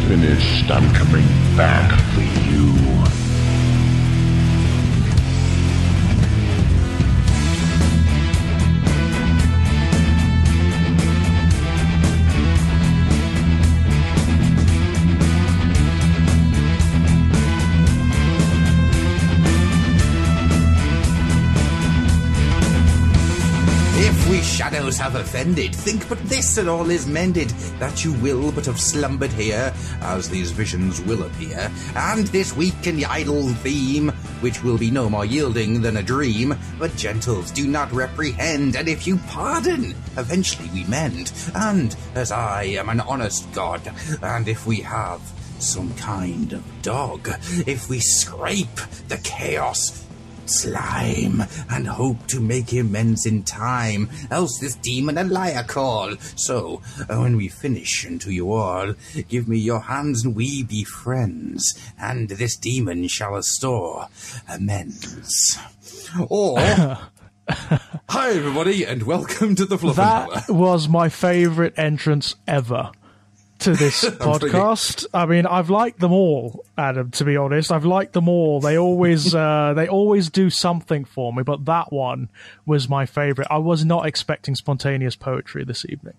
finished, I'm coming back for you. If we shadows have offended, think but this and all is mended, that you will but have slumbered here, as these visions will appear, and this weak and idle theme, which will be no more yielding than a dream, but gentles do not reprehend, and if you pardon, eventually we mend, and as I am an honest god, and if we have some kind of dog, if we scrape the chaos slime and hope to make amends in time, else this demon a liar call. So when we finish unto you all, give me your hands and we be friends, and this demon shall restore amends. Or hi everybody and welcome to the Fluffenhammer. That was my favourite entrance ever to this podcast. I mean, I've liked them all, Adam, to be honest. I've liked them all. They always do something for me, but that one was my favourite. I was not expecting spontaneous poetry this evening.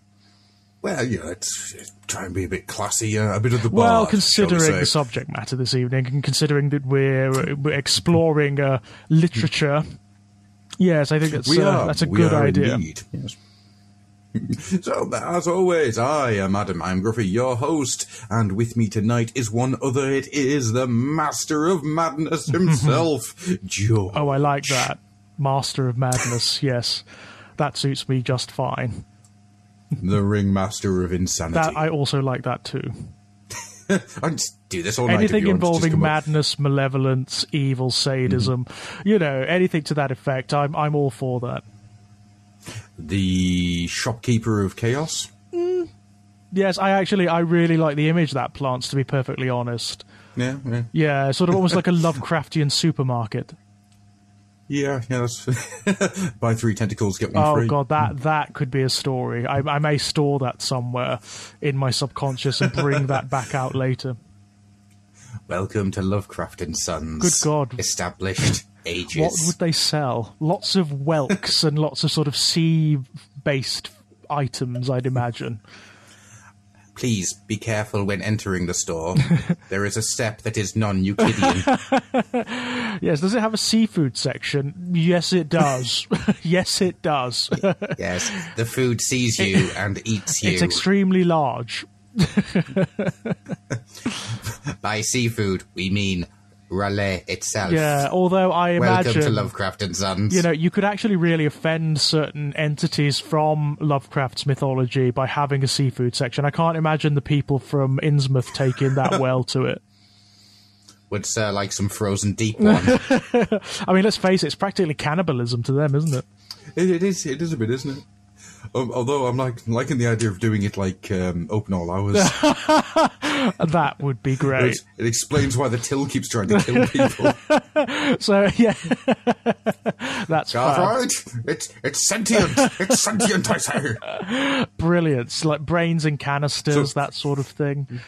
Well, yeah, let's try and be a bit classy, a bit of the bar. Well, considering the subject matter this evening, and considering that we're exploring literature, yes, I think that's a good idea. Indeed. Yes. So, as always, I am Adam, I'm Gruffy, your host, and with me tonight is one other. It is the Master of Madness himself, George. Oh, I like that. Master of Madness, yes. That suits me just fine. The Ringmaster of Insanity. I also like that too. I just do this all night. Anything involving madness, malevolence, evil, sadism, anything to that effect, I'm all for that. The Shopkeeper of Chaos? Yes, I really like the image that plants, to be perfectly honest. Yeah. Yeah, sort of almost like a Lovecraftian supermarket. Yeah, that's buy 3 tentacles, get one free. Oh god, that could be a story. I may store that somewhere in my subconscious and bring that back out later. Welcome to Lovecraft and Sons. Good god. Established ages. What would they sell? Lots of whelks and lots of sort of sea-based items, I'd imagine. Please be careful when entering the store. There is a step that is non-Euclidean. Yes, does it have a seafood section? Yes, it does. Yes, it does. Yes, the food sees you and eats you. It's extremely large. By seafood, we mean Raleigh itself. Yeah, although I imagine... Welcome to Lovecraft and Sons. You could actually really offend certain entities from Lovecraft's mythology by having a seafood section. I can't imagine the people from Innsmouth taking that well to it. Would like some frozen deep one. I mean, let's face it, it's practically cannibalism to them, isn't it? It is a bit, isn't it? Although I'm liking the idea of doing it like open all hours. That would be great. It explains why the till keeps trying to kill people. So yeah, that's right. It's sentient. It's sentient, I say. Brilliant. It's like brains in canisters, that sort of thing.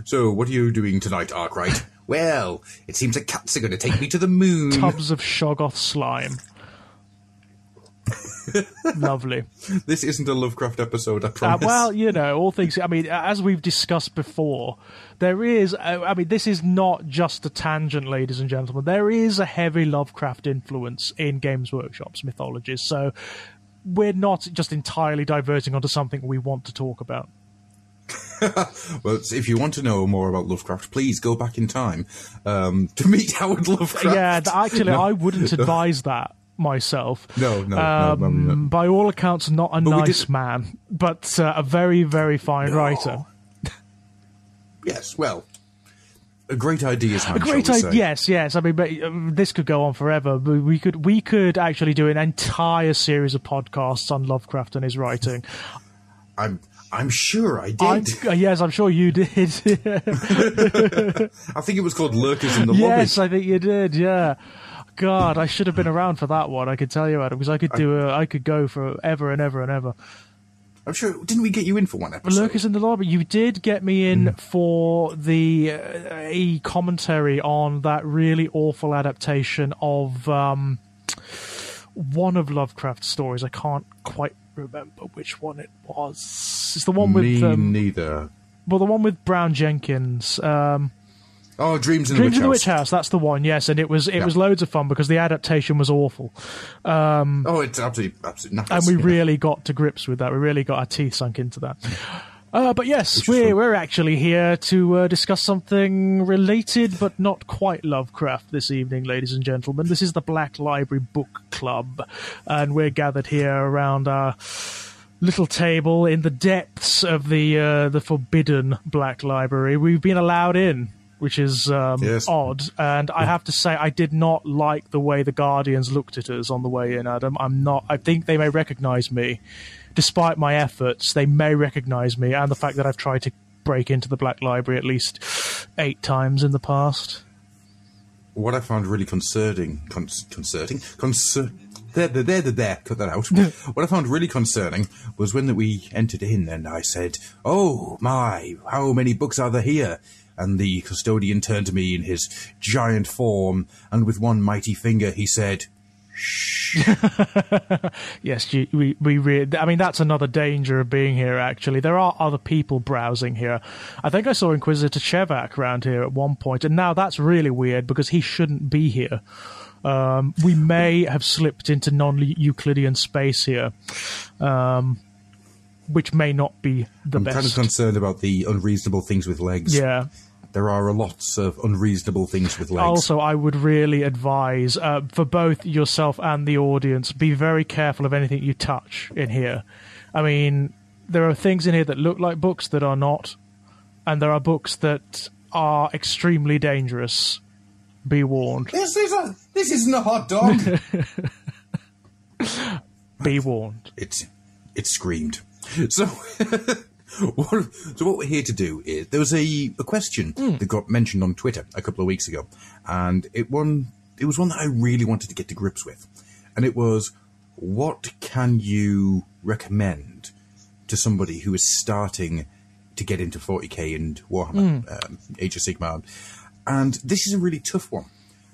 So, what are you doing tonight, Arkwright? Well, it seems the cats are going to take me to the moon. Tubs of Shoggoth slime. Lovely. This isn't a Lovecraft episode, I promise. Well, all things... I mean, as we've discussed before, there is... this is not just a tangent, ladies and gentlemen. There is a heavy Lovecraft influence in Games Workshop's mythologies, so we're not just entirely diverting onto something we want to talk about. Well, if you want to know more about Lovecraft, please go back in time to meet Howard Lovecraft. Yeah, actually, I wouldn't advise that myself. No. By all accounts, not a nice man, but a very, very fine writer. Yes, well, a great idea is a great idea. Yes. I mean, but, this could go on forever. But we could actually do an entire series of podcasts on Lovecraft and his writing. I'm sure I did. Yes, I'm sure you did. I think it was called Lurkers in the Lobby. Yes, I think you did, yeah. God, I should have been around for that one, I could tell you, Adam, because I could go for ever and ever and ever. I'm sure, didn't we get you in for one episode? Lurkers in the Lobby. You did get me in for the a commentary on that really awful adaptation of one of Lovecraft's stories. I can't quite remember which one it was. It's the one with... Me neither. Well, the one with Brown Jenkins. Dreams in the Witch House. That's the one. Yes, and it was loads of fun because the adaptation was awful. It's absolutely nuts. And we really got to grips with that. We really got our teeth sunk into that. But yes, we're actually here to discuss something related but not quite Lovecraft this evening, ladies and gentlemen. This is the Black Library Book Club, and we're gathered here around our little table in the depths of the forbidden Black Library. We've been allowed in, which is odd. And I have to say, I did not like the way the Guardians looked at us on the way in, Adam. I think they may recognize me. Despite my efforts, they may recognize me, and the fact that I've tried to break into the Black Library at least 8 times in the past. What I found really concerning, cut that out. What I found really concerning was when we entered in and I said, "Oh my, how many books are there here?" And the custodian turned to me in his giant form, and with one mighty finger he said, "Shh." Yes, I mean, that's another danger of being here, actually. There are other people browsing here. I think I saw Inquisitor Chevak around here at one point, and now that's really weird because he shouldn't be here. We may have slipped into non-Euclidean space here, which may not be the best. I'm kind of concerned about the unreasonable things with legs. Yeah. There are lots of unreasonable things with legs. Also, I would really advise, for both yourself and the audience, be very careful of anything you touch in here. I mean, there are things in here that look like books that are not, and there are books that are extremely dangerous. Be warned. This isn't a hot dog. Be warned. It screamed. So, what we're here to do is, there was a question that got mentioned on Twitter a couple of weeks ago, and it was one that I really wanted to get to grips with, and it was, what can you recommend to somebody who is starting to get into 40k and Warhammer, Age of Sigmar? And this is a really tough one,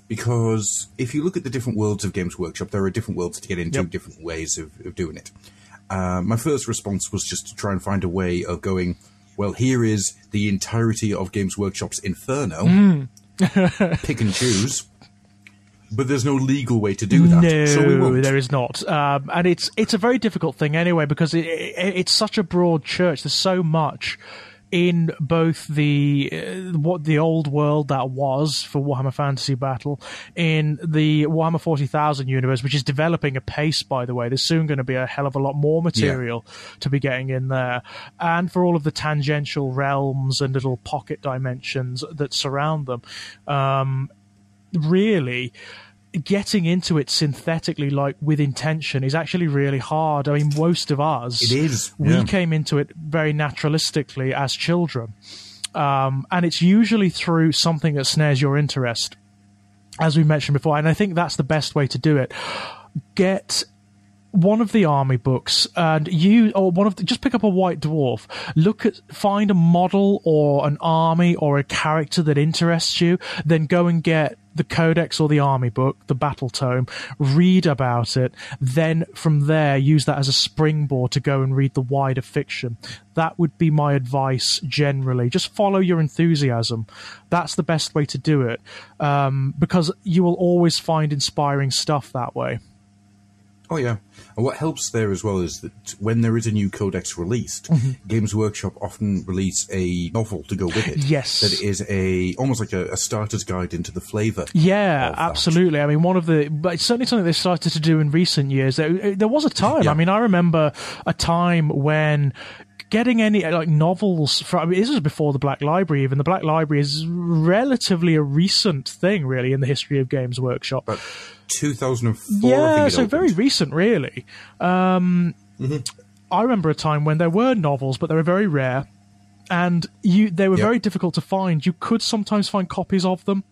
because if you look at the different worlds of Games Workshop, there are different worlds to get into, different ways of doing it. My first response was just to try and find a way of going, well, here is the entirety of Games Workshop's Inferno, pick and choose, but there's no legal way to do that. No, so we won't. There is not. And it's a very difficult thing anyway, because it's such a broad church. There's so much in both what the old world that was for Warhammer Fantasy Battle, in the Warhammer 40,000 universe, which is developing apace, by the way. There's soon going to be a hell of a lot more material to be getting in there, and for all of the tangential realms and little pocket dimensions that surround them. Really, getting into it synthetically, like with intention, is actually really hard. I mean, most of us, it is. We came into it very naturalistically as children, and it's usually through something that snares your interest, as we mentioned before. And I think that's the best way to do it. Get one of the army books, and just pick up a White Dwarf. Find a model or an army or a character that interests you. Then go and get the Codex or the army book, the battle tome, read about it. Then from there, use that as a springboard to go and read the wider fiction. That would be my advice generally. Just follow your enthusiasm. That's the best way to do it, because you will always find inspiring stuff that way. Oh, yeah. And what helps there as well is that when there is a new codex released, Games Workshop often release a novel to go with it. Yes. That is almost like a starter's guide into the flavour. Yeah, absolutely. I mean, but it's certainly something they started to do in recent years. There was a time, I mean, I remember a time when getting any novels from, this was before the Black Library even. The Black Library is relatively a recent thing, really, in the history of Games Workshop. But 2004, yeah, I think so very recent, really. I remember a time when there were novels, but they were very rare, and they were very difficult to find. You could sometimes find copies of them,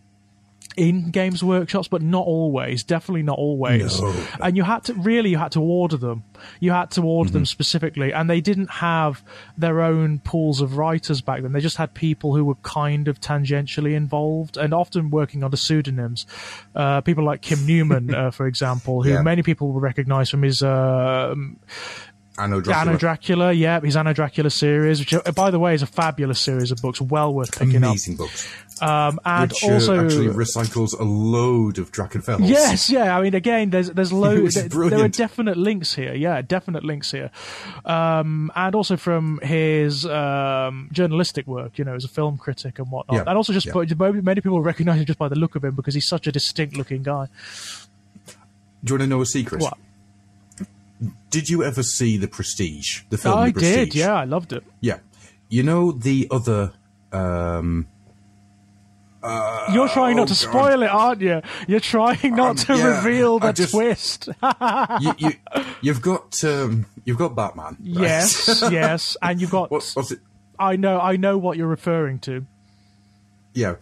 in Games Workshops, but not always. Definitely not always. No. And you had to order them. You had to order them specifically, and they didn't have their own pools of writers back then. They just had people who were kind of tangentially involved and often working under pseudonyms. People like Kim Newman, for example, who many people will recognize from his Anno Dracula, his Anno Dracula series, which, by the way, is a fabulous series of books, well worth picking up. Amazing books. And which, also actually recycles a load of Drakenfels. Yes, yeah. I mean, again, there's loads. There are definite links here. Yeah, definite links here. And also from his journalistic work, as a film critic and whatnot. And also just many people recognize him just by the look of him because he's such a distinct-looking guy. Do you want to know a secret? What? Did you ever see The Prestige? The film The Prestige? I did, yeah. I loved it. Yeah. You know the other... You're trying not to spoil it, aren't you? You're trying not to reveal the twist. You've got Batman. Right? Yes, and you've got... What's it? I know what you're referring to. Yeah.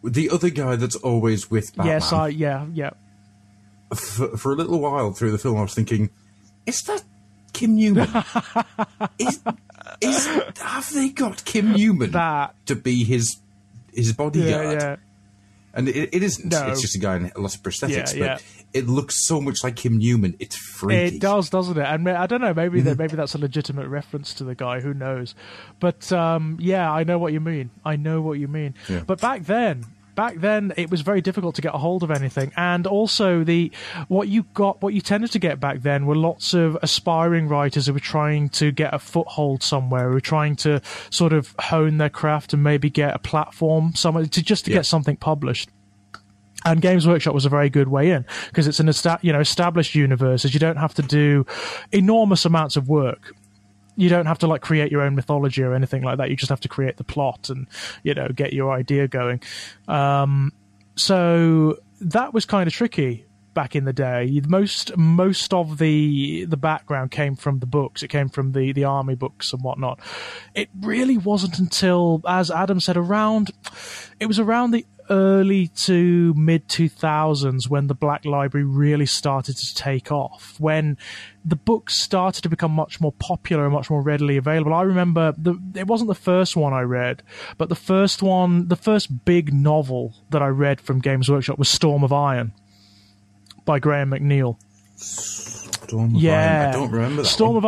The other guy that's always with Batman. Yes, For a little while through the film, I was thinking... Is that Kim Newman? Have they got Kim Newman to be his bodyguard? Yeah. And it isn't. No. It's just a guy in a lot of prosthetics, but it looks so much like Kim Newman. It's freaky. It does, doesn't it? And I don't know. Maybe that's a legitimate reference to the guy. Who knows? But I know what you mean. Yeah. But back then, it was very difficult to get a hold of anything, and also what you tended to get back then were lots of aspiring writers who were trying to get a foothold somewhere, who were trying to sort of hone their craft and maybe get a platform somewhere to get something published. And Games Workshop was a very good way in because it's an established universe. You don't have to do enormous amounts of work. You don't have to create your own mythology or anything like that. You just have to create the plot and get your idea going. So that was kind of tricky back in the day. Most of the background came from the books. It came from the army books and whatnot. It really wasn't until, as Adam said, around the early to mid 2000s when the Black Library really started to take off, when the books started to become much more popular and much more readily available. I remember it wasn't the first one I read, but the first big novel that I read from Games Workshop was Storm of Iron by Graham McNeill. Storm of Iron. I don't remember that Storm of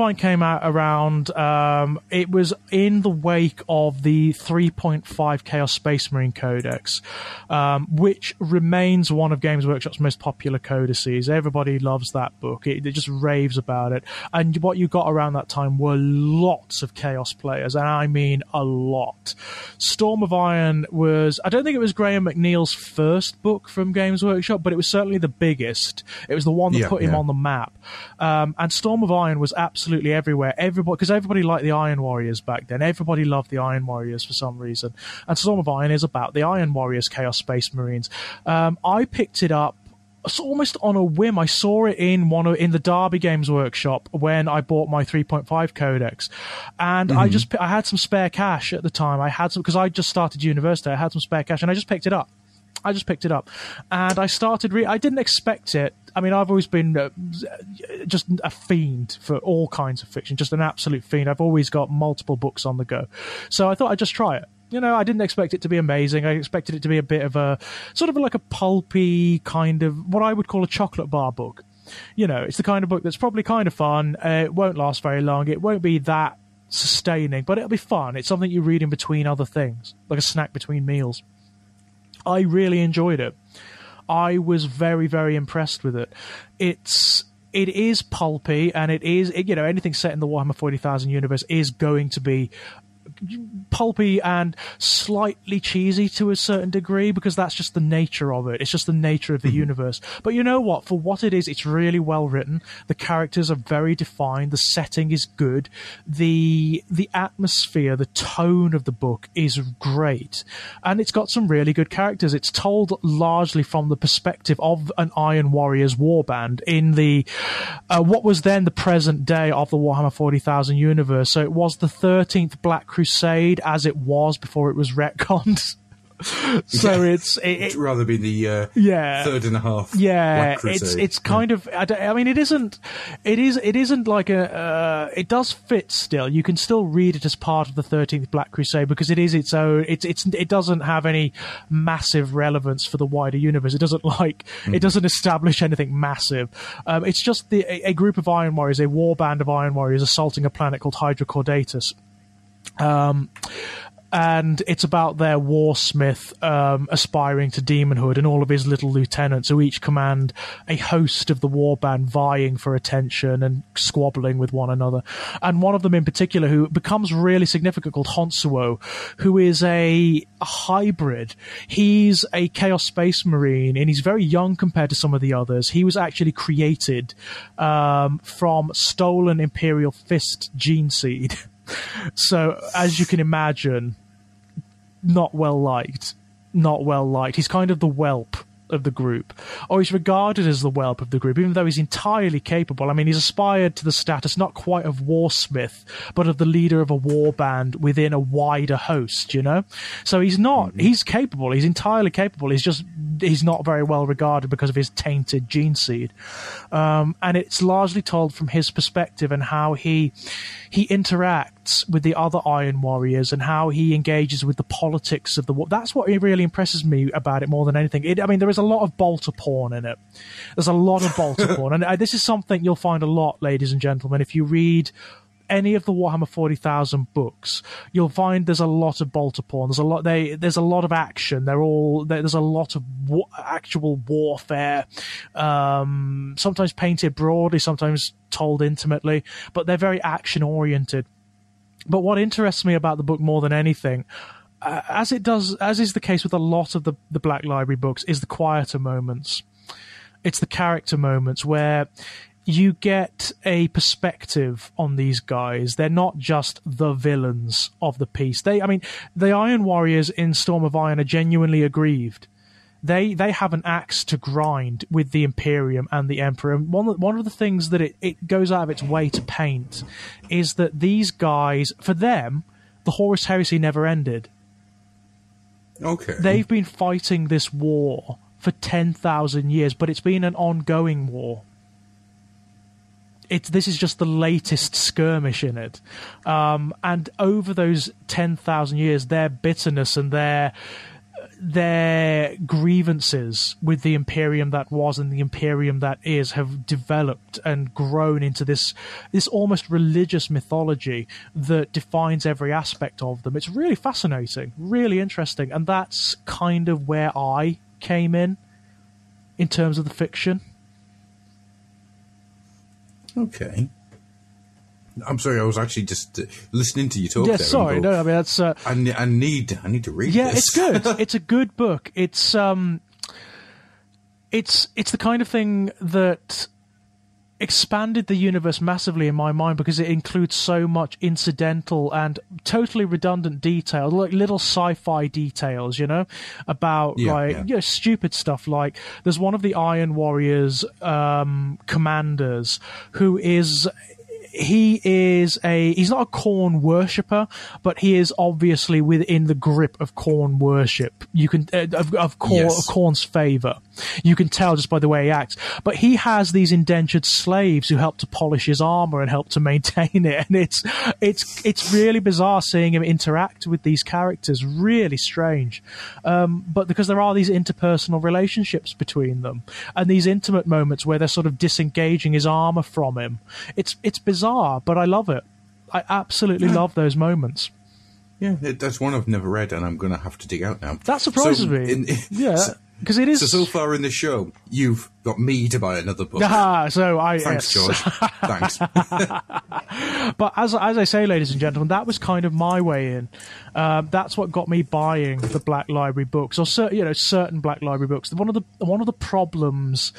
Iron came out around... it was in the wake of the 3.5 Chaos Space Marine Codex, which remains one of Games Workshop's most popular codices. Everybody loves that book. It just raves about it. And what you got around that time were lots of Chaos players, and I mean a lot. Storm of Iron was... I don't think it was Graham McNeill's first book from Games Workshop, but it was certainly the biggest. It was the one that put him on the map. And Storm of Iron was absolutely everywhere. Because everybody liked the Iron Warriors back then. Everybody loved the Iron Warriors for some reason. And Storm of Iron is about the Iron Warriors, Chaos Space Marines. I picked it up almost on a whim. I saw it in the Derby Games Workshop when I bought my 3.5 Codex, and I had some spare cash at the time. Because I just started university. I had some spare cash, and I just picked it up. And I started I didn't expect it. I mean, I've always been just a fiend for all kinds of fiction, just an absolute fiend. I've always got multiple books on the go. So I thought I'd just try it. I didn't expect it to be amazing. I expected it to be a bit of a sort of like a pulpy kind of what I would call a chocolate bar book. It's the kind of book that's probably kind of fun. It won't last very long. It won't be that sustaining, but it'll be fun. It's something you read in between other things, like a snack between meals. I really enjoyed it. I was very, very impressed with it. It is pulpy, and anything set in the Warhammer 40,000 universe is going to be pulpy and slightly cheesy to a certain degree, because that's just the nature of it. It's just the nature of the universe. But you know what? For what it is, it's really well written. The characters are very defined. The setting is good. The atmosphere, the tone of the book is great. And it's got some really good characters. It's told largely from the perspective of an Iron Warriors warband in the what was then the present day of the Warhammer 40,000 universe. So it was the 13th Black Crusade, as it was before it was retconned. So it'd rather be the third and a half. Yeah, Black Crusade. it's kind of. I mean, it isn't like it does fit still. You can still read it as part of the 13th Black Crusade because it is its own. It doesn't have any massive relevance for the wider universe. It doesn't it doesn't establish anything massive. It's just a group of Iron Warriors, a war band of Iron Warriors assaulting a planet called Hydrocordatus. And it's about their warsmith aspiring to demonhood and all of his little lieutenants who each command a host of the warband vying for attention and squabbling with one another. And one of them in particular who becomes really significant called Honsuo, who is a hybrid. He's a Chaos Space Marine and he's very young compared to some of the others. He was actually created from stolen Imperial Fist gene seed. So, as you can imagine, not well liked. He's kind of the whelp of the group, or he's regarded as the whelp of the group, even though he's entirely capable. I mean, he's aspired to the status not quite of warsmith, but of the leader of a war band within a wider host, you know? So he's not, he's capable, he's entirely capable, he's not very well regarded because of his tainted gene seed. And it's largely told from his perspective and how he interacts with the other Iron Warriors and how he engages with the politics of the war. That's what really impresses me about it more than anything. I mean, there is a lot of bolter porn in it. There's a lot of bolter porn. And this is something you'll find a lot, ladies and gentlemen. If you read any of the Warhammer 40,000 books, you'll find there's a lot of bolter porn. There's a lot of action. There's a lot of actual warfare. Sometimes painted broadly, sometimes told intimately, but they're very action oriented. But what interests me about the book more than anything, as is the case with a lot of the Black Library books, is the quieter moments. It's the character moments where you get a perspective on these guys. They're not just the villains of the piece. The Iron Warriors in Storm of Iron are genuinely aggrieved. They have an axe to grind with the Imperium and the Emperor. And one of the things that it goes out of its way to paint is that these guys, for them, the Horus Heresy never ended. Okay. They've been fighting this war for 10,000 years, but it's been an ongoing war. This is just the latest skirmish in it. And over those 10,000 years, their bitterness and their grievances with the Imperium that was and the Imperium that is have developed and grown into this almost religious mythology that defines every aspect of them. It's really fascinating, really interesting, and that's kind of where I came in terms of the fiction. Okay. I'm sorry, I was actually just listening to you talk. Yeah, there sorry. No, I mean that's. I need to read. Yeah, this. It's good. It's a good book. It's the kind of thing that expanded the universe massively in my mind because it includes so much incidental and totally redundant detail, like little sci-fi details, you know, about stupid stuff. Like there's one of the Iron Warriors commanders who is. He's not a Khorne worshipper, but he is obviously within the grip of Khorne worship. You can of Khorne's favor. You can tell just by the way he acts. But he has these indentured slaves who help to polish his armor and help to maintain it. And it's really bizarre seeing him interact with these characters. Really strange. But because there are these interpersonal relationships between them and these intimate moments where they're sort of disengaging his armor from him. It's bizarre, but I love it. I absolutely love those moments. Yeah, that's one I've never read, and I'm going to have to dig out now. That surprises me. Because it is. So far in the show, you've got me to buy another book. Thanks, yes. George. Thanks. But as I say, ladies and gentlemen, that was kind of my way in. That's what got me buying the Black Library books, or certain Black Library books. One of the problems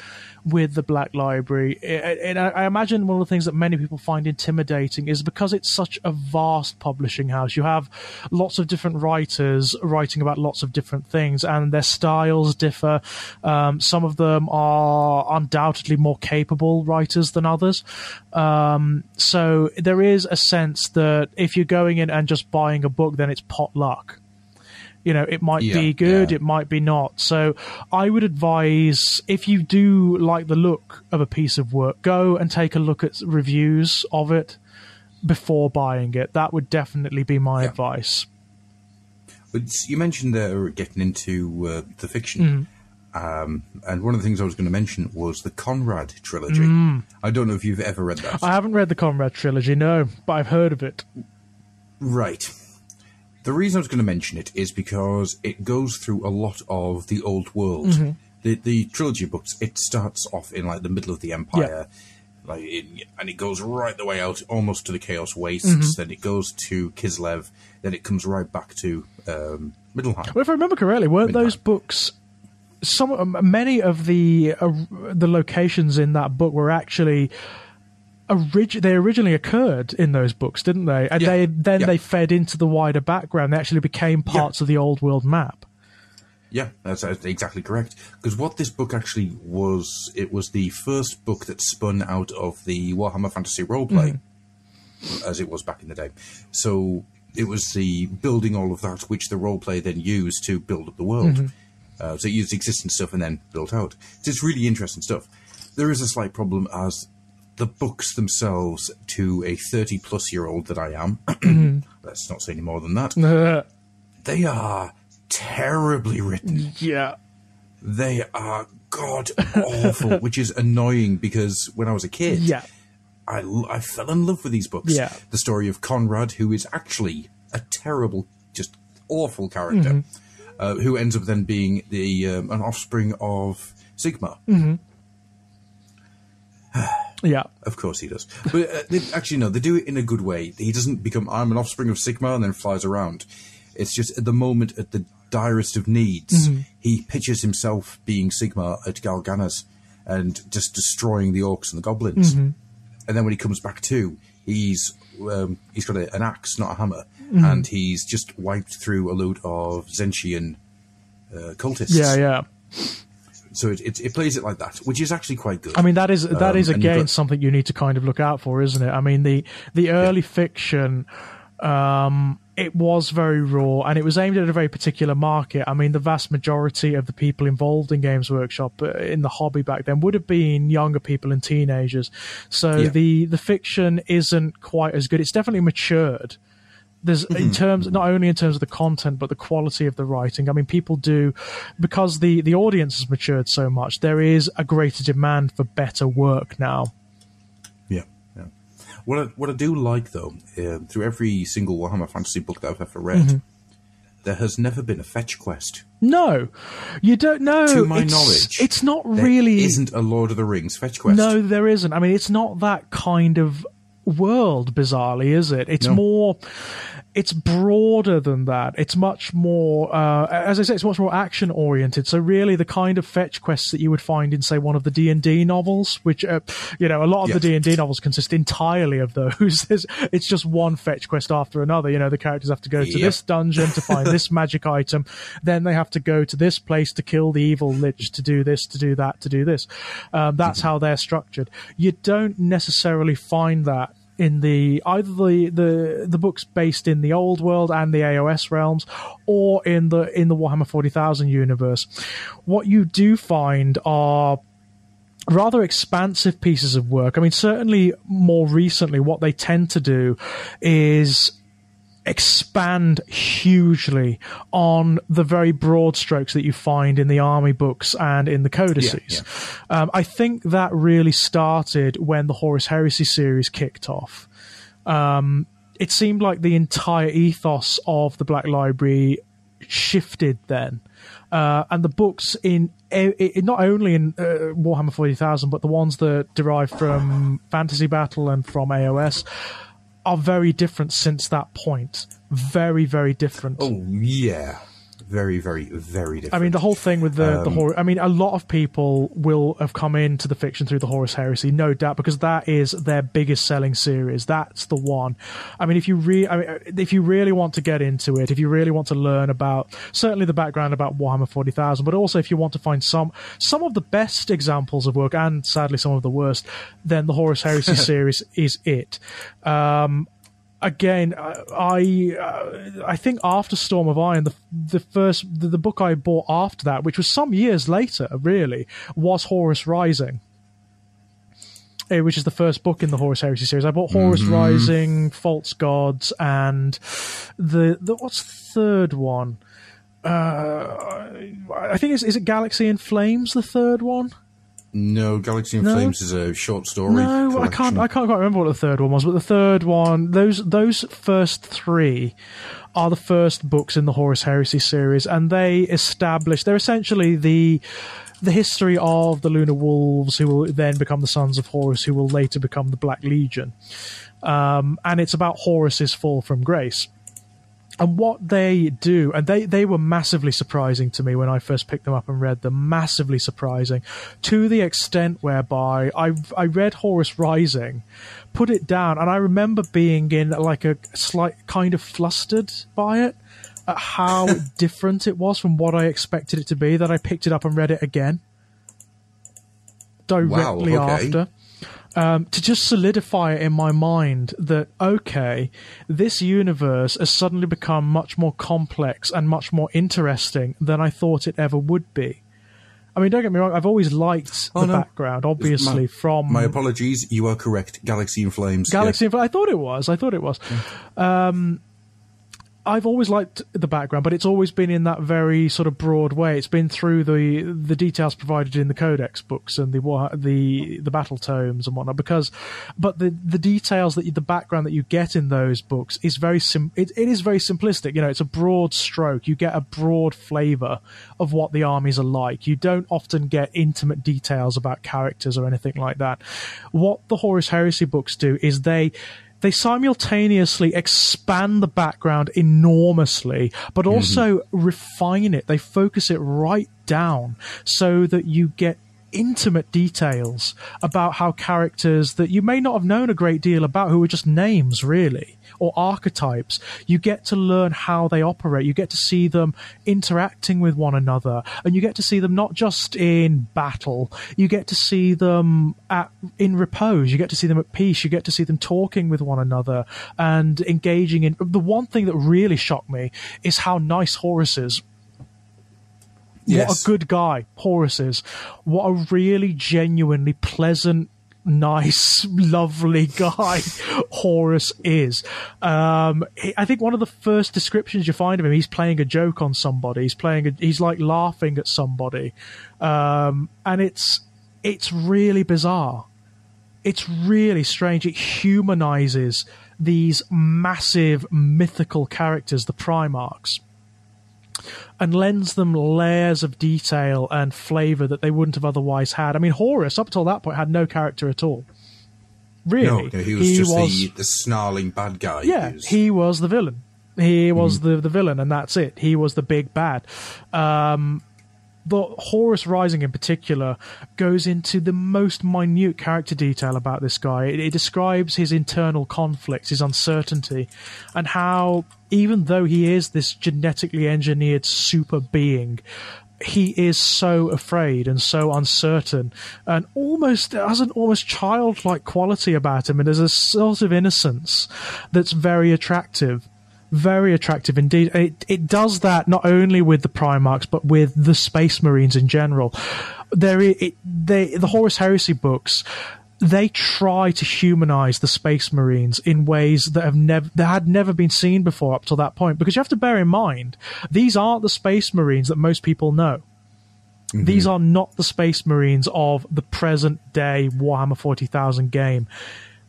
with the Black Library, and I imagine one of the things that many people find intimidating is because it's such a vast publishing house. You have lots of different writers writing about lots of different things, and their styles differ. Some of them are undoubtedly more capable writers than others. So there is a sense that if you're going in and just buying a book, then it's pot luck. You know, it might be good, it might be not. So I would advise, if you do like the look of a piece of work, go and take a look at reviews of it before buying it. That would definitely be my advice. But you mentioned getting into the fiction. And one of the things I was going to mention was the Conrad trilogy. I don't know if you've ever read that. I haven't read the Conrad trilogy, no, but I've heard of it. Right. The reason I was going to mention it is because it goes through a lot of the old world. The trilogy of books, it starts off in like the middle of the Empire, and it goes right the way out almost to the Chaos Wastes. Then it goes to Kislev. Then it comes right back to Middelheim. Well, if I remember correctly, weren't those books? Many of the locations in that book were actually. They originally occurred in those books, didn't they? And they fed into the wider background. They actually became parts of the old world map. Yeah, that's exactly correct. Because what this book actually was, it was the first book that spun out of the Warhammer Fantasy roleplay, as it was back in the day. So it was the building all of that, which the roleplay then used to build up the world. So it used existing stuff and then built out. So it's really interesting stuff. There is a slight problem as the books themselves, to a 30-plus-year-old that I am, let's not say any more than that, they are terribly written. Yeah. They are god-awful, which is annoying because when I was a kid, I fell in love with these books. Yeah. The story of Conrad, who is actually a terrible, just awful character, who ends up then being an offspring of Sigmar. Yeah, of course he does. But they do it in a good way. He doesn't become, I'm an offspring of Sigmar, and then flies around. It's just at the moment, at the direst of needs, he pictures himself being Sigmar at Galganas and just destroying the orcs and the goblins. And then when he comes back to, he's got an axe, not a hammer, and he's just wiped through a load of Zentian cultists. Yeah. So it plays it like that, which is actually quite good. I mean, that is again something you need to kind of look out for, isn't it? I mean, the early fiction, it was very raw, and it was aimed at a very particular market. I mean, the vast majority of the people involved in Games Workshop in the hobby back then would have been younger people and teenagers. So the fiction isn't quite as good. It's definitely matured. There's in terms, not only in terms of the content, but the quality of the writing. I mean, people do, because the audience has matured so much, there is a greater demand for better work now. Yeah. What I do like, though, through every single Warhammer Fantasy book that I've ever read, there has never been a fetch quest. No, you don't know. To my knowledge, it's not really. There isn't a Lord of the Rings fetch quest. No, there isn't. I mean, it's not that kind of world, bizarrely, is it? It's more. It's broader than that. It's much more, as I say, it's much more action-oriented. So really the kind of fetch quests that you would find in, say, one of the D&D novels, which, a lot of the D&D novels consist entirely of those. It's just one fetch quest after another. You know, the characters have to go to this dungeon to find this magic item. Then they have to go to this place to kill the evil lich, to do this, to do that, to do this. That's how they're structured. You don't necessarily find that in either the books based in the old world and the AOS realms, or in the Warhammer 40,000 universe. What you do find are rather expansive pieces of work. I mean, certainly more recently, what they tend to do is expand hugely on the very broad strokes that you find in the army books and in the codices. I think that really started when the Horus Heresy series kicked off. It seemed like the entire ethos of the Black Library shifted then. And the books not only in Warhammer 40,000, but the ones that derive from Fantasy Battle and from AOS, are very different since that point. Very, very different. Oh, yeah. Very, very, very different. I mean, the whole thing with the Horus... I mean, a lot of people will have come into the fiction through the Horus Heresy, no doubt, because that is their biggest selling series. That's the one. I mean, if you really want to get into it, if you really want to learn about, certainly the background about Warhammer 40,000, but also if you want to find some of the best examples of work, and sadly some of the worst, then the Horus Heresy series is it. again, I think after Storm of Iron, the book I bought after that, which was some years later, really, was Horus Rising, which is the first book in the Horus Heresy series. I bought Horus Rising, False Gods, and the what's the third one? I think is it Galaxy in Flames, the third one? No, Galaxy in Flames is a short story. No, collection. I can't quite remember what the third one was, but the third one, those first three are the first books in the Horus Heresy series, and they're essentially the history of the Lunar Wolves, who will then become the Sons of Horus, who will later become the Black Legion. And it's about Horus's fall from grace. And what they do, and they were massively surprising to me when I first picked them up and read them, massively surprising, to the extent whereby I read Horus Rising, put it down, and I remember being in like a slight kind of flustered by it, at how different it was from what I expected it to be, that I picked it up and read it again directly after. To just solidify it in my mind that, okay, this universe has suddenly become much more complex and much more interesting than I thought it ever would be. I mean, don't get me wrong, I've always liked the background, obviously, from... My apologies, you are correct. Galaxy in Flames. Galaxy in Flames, I thought it was. Yeah. I've always liked the background, but it's always been in that very sort of broad way. It's been through the details provided in the Codex books and the battle tomes and whatnot. But the details the background that you get in those books is it is very simplistic. You know, it's a broad stroke. You get a broad flavor of what the armies are like. You don't often get intimate details about characters or anything like that. What the Horus Heresy books do is they simultaneously expand the background enormously, but also refine it. They focus it right down so that you get intimate details about how characters that you may not have known a great deal about, who are just names, really, or archetypes, you get to learn how they operate. You get to see them interacting with one another, and you get to see them not just in battle, you get to see them in repose, you get to see them at peace, you get to see them talking with one another and engaging in... The one thing that really shocked me is how nice Horus is. Yes. What a good guy Horus is. What a really genuinely pleasant, nice, lovely guy Horus is. I think one of the first descriptions you find of him, he's playing a joke on somebody. He's like laughing at somebody. And it's really bizarre. It's really strange. It humanizes these massive mythical characters, the Primarchs, and lends them layers of detail and flavor that they wouldn't have otherwise had. I mean, Horus, up until that point, had no character at all. Really. No, he was just the snarling bad guy. Yeah, he was the villain. He was the villain, and that's it. He was the big bad. The Horus Rising in particular goes into the most minute character detail about this guy. It describes his internal conflicts, his uncertainty, and how, even though he is this genetically engineered super being, he is so afraid and so uncertain, and has an almost childlike quality about him, and there's a sort of innocence that's very attractive. Very attractive indeed. It does that not only with the Primarchs, but with the Space Marines in general. The Horus Heresy books, they try to humanize the Space Marines in ways that had never been seen before up till that point. Because you have to bear in mind, these aren't the Space Marines that most people know. Mm-hmm. These are not the Space Marines of the present day Warhammer 40,000 game.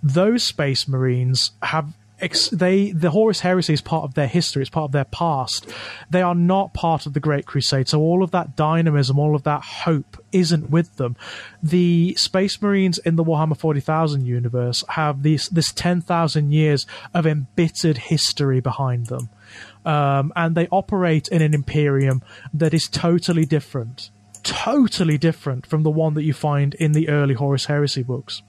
Those Space Marines have... the Horus Heresy is part of their history, it's part of their past. They are not part of the Great Crusade, so all of that dynamism, all of that hope isn't with them. The Space Marines in the Warhammer 40,000 universe have this 10,000 years of embittered history behind them, and they operate in an Imperium that is totally different from the one that you find in the early Horus Heresy books.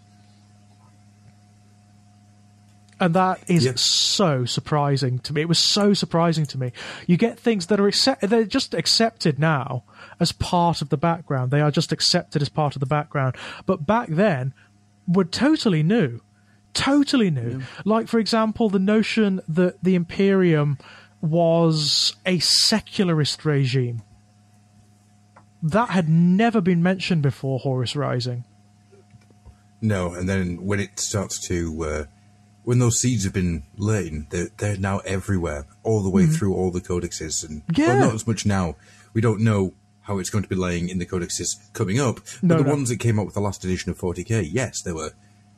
And that is so surprising to me. It was so surprising to me. You get things that they're just accepted now as part of the background. They are just accepted as part of the background. But back then, were totally new. Totally new. Yeah. Like, for example, the notion that the Imperium was a secularist regime. That had never been mentioned before Horus Rising. No, and then when it starts to... when those seeds have been laid, they're now everywhere, all the way through all the codexes. And well, not as much now. We don't know how it's going to be laying in the codexes coming up. But the ones that came out with the last edition of 40k, yes, they were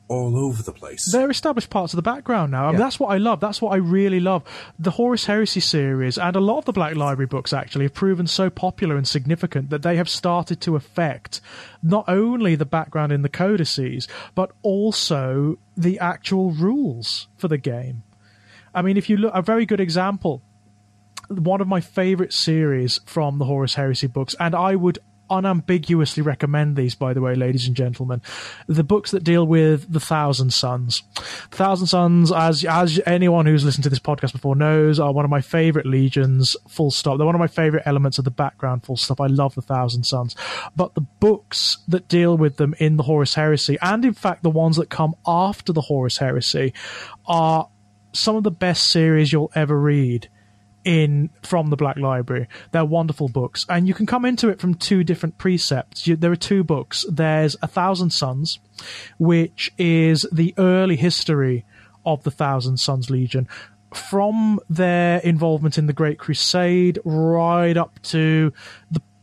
all over the place. They're established parts of the background now. I mean, that's what I love. That's what I really love. The Horus Heresy series and a lot of the Black Library books actually have proven so popular and significant that they have started to affect not only the background in the codices, but also the actual rules for the game. I mean, if you look, a very good example, one of my favourite series from the Horus Heresy books, and I would unambiguously recommend these, by the way, ladies and gentlemen, the books that deal with the Thousand Sons. The Thousand Sons, as anyone who's listened to this podcast before knows, are one of my favourite legions, full stop. They're one of my favourite elements of the background, full stop. I love the Thousand Sons. But the books that deal with them in the Horus Heresy, and in fact the ones that come after the Horus Heresy, are some of the best series you'll ever read from the Black Library. They're wonderful books, and you can come into it from two different precepts. There are two books. There's A Thousand Sons, which is the early history of the Thousand Sons Legion, from their involvement in the Great Crusade right up to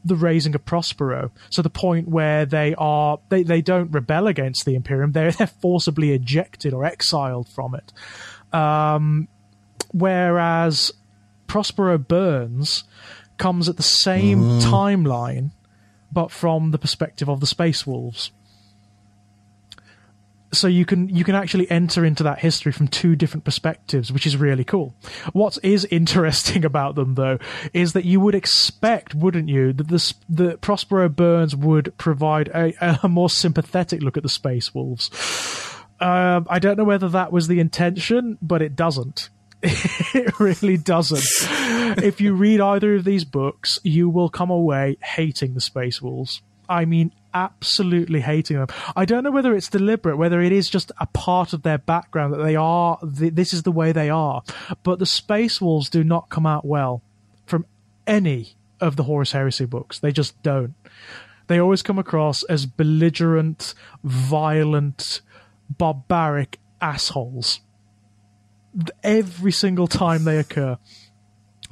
the raising of Prospero. So the point where they don't rebel against the Imperium, they're forcibly ejected or exiled from it. Whereas Prospero Burns comes at the same timeline, but from the perspective of the Space Wolves. So you can actually enter into that history from two different perspectives, which is really cool. What is interesting about them, though, is that you would expect, wouldn't you, that the Prospero Burns would provide a more sympathetic look at the Space Wolves. I don't know whether that was the intention, but it doesn't. It really doesn't. If you read either of these books, you will come away hating the Space Wolves. I mean, absolutely hating them. I don't know whether it's deliberate, whether it is just a part of their background that they are, this is the way they are. But the Space Wolves do not come out well from any of the Horus Heresy books. They just don't. They always come across as belligerent, violent, barbaric assholes every single time they occur.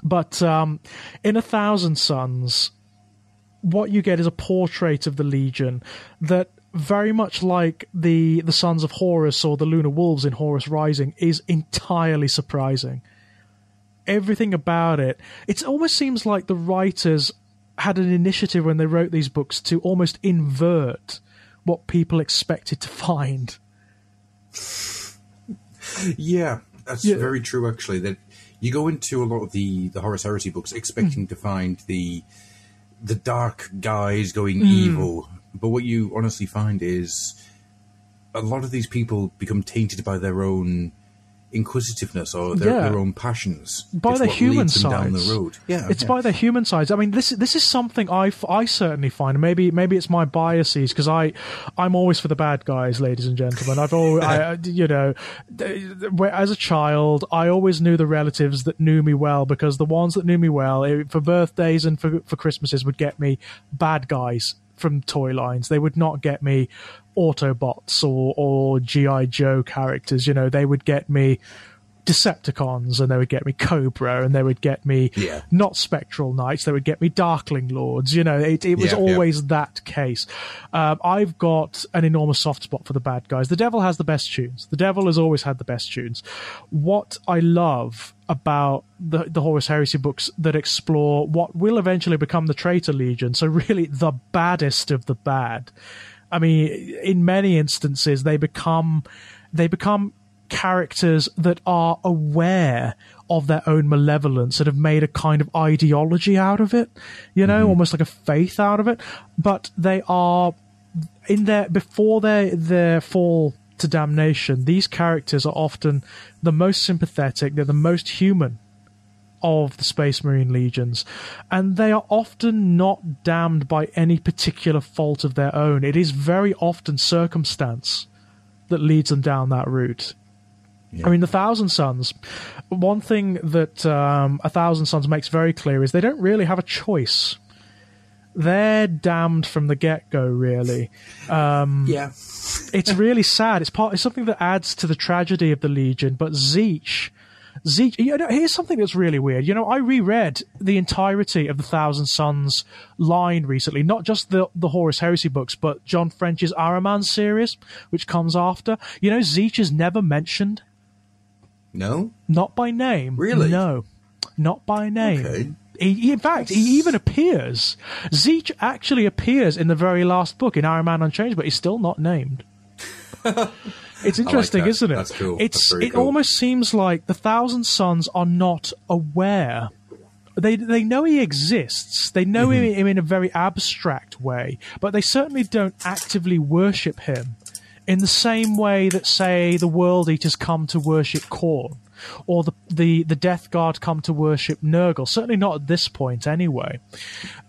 But in A Thousand Sons, what you get is a portrait of the Legion that, very much like the Sons of Horus or the Lunar Wolves in Horus Rising, is entirely surprising. Everything about it almost seems like the writers had an initiative when they wrote these books to almost invert what people expected to find. Yeah, that's very true, actually. That you go into a lot of the Horus Heresy books expecting to find the dark guys going evil, but what you honestly find is a lot of these people become tainted by their own inquisitiveness or their own passions. By their human sides. Down the road. Yeah, it's by their human sides. I mean, this is something I certainly find. Maybe it's my biases, because I'm always for the bad guys, ladies and gentlemen. I've always, as a child, I always knew the relatives that knew me well, because the ones that knew me well for birthdays and for Christmases would get me bad guys from toy lines. They would not get me Autobots or G.I. Joe characters. They would get me Decepticons, and they would get me Cobra, and they would get me not Spectral Knights, they would get me Darkling Lords. It was always that case. I've got an enormous soft spot for the bad guys. The Devil has the best tunes. The Devil has always had the best tunes. What I love about the Horus Heresy books that explore what will eventually become the Traitor Legion, so really the baddest of the bad. I mean, in many instances, they become characters that are aware of their own malevolence and have made a kind of ideology out of it, almost like a faith out of it. But they are before their fall to damnation, these characters are often the most sympathetic, they're the most human of the Space Marine legions, and they are often not damned by any particular fault of their own. It is very often circumstance that leads them down that route. Yeah. I mean, the Thousand Sons, one thing that A Thousand Sons makes very clear is they don't really have a choice. They're damned from the get-go, really. Yeah. It's really sad. It's something that adds to the tragedy of the Legion, but Tzeentch, here's something that's really weird. I reread the entirety of the Thousand Sons line recently, not just the Horus Heresy books, but John French's Ahriman series, which comes after. Tzeentch is never mentioned. No? Not by name. Really? No. Not by name. Okay. In fact, he even appears. Tzeentch actually appears in the very last book, in Ahriman Unchanged, but he's still not named. It's interesting, isn't it? That's cool. It cool. almost seems like the Thousand Sons are not aware. They know he exists. They know him in a very abstract way, but they certainly don't actively worship him in the same way that, say, the World Eaters come to worship Khorne, or the Death Guard come to worship Nurgle. Certainly not at this point, anyway.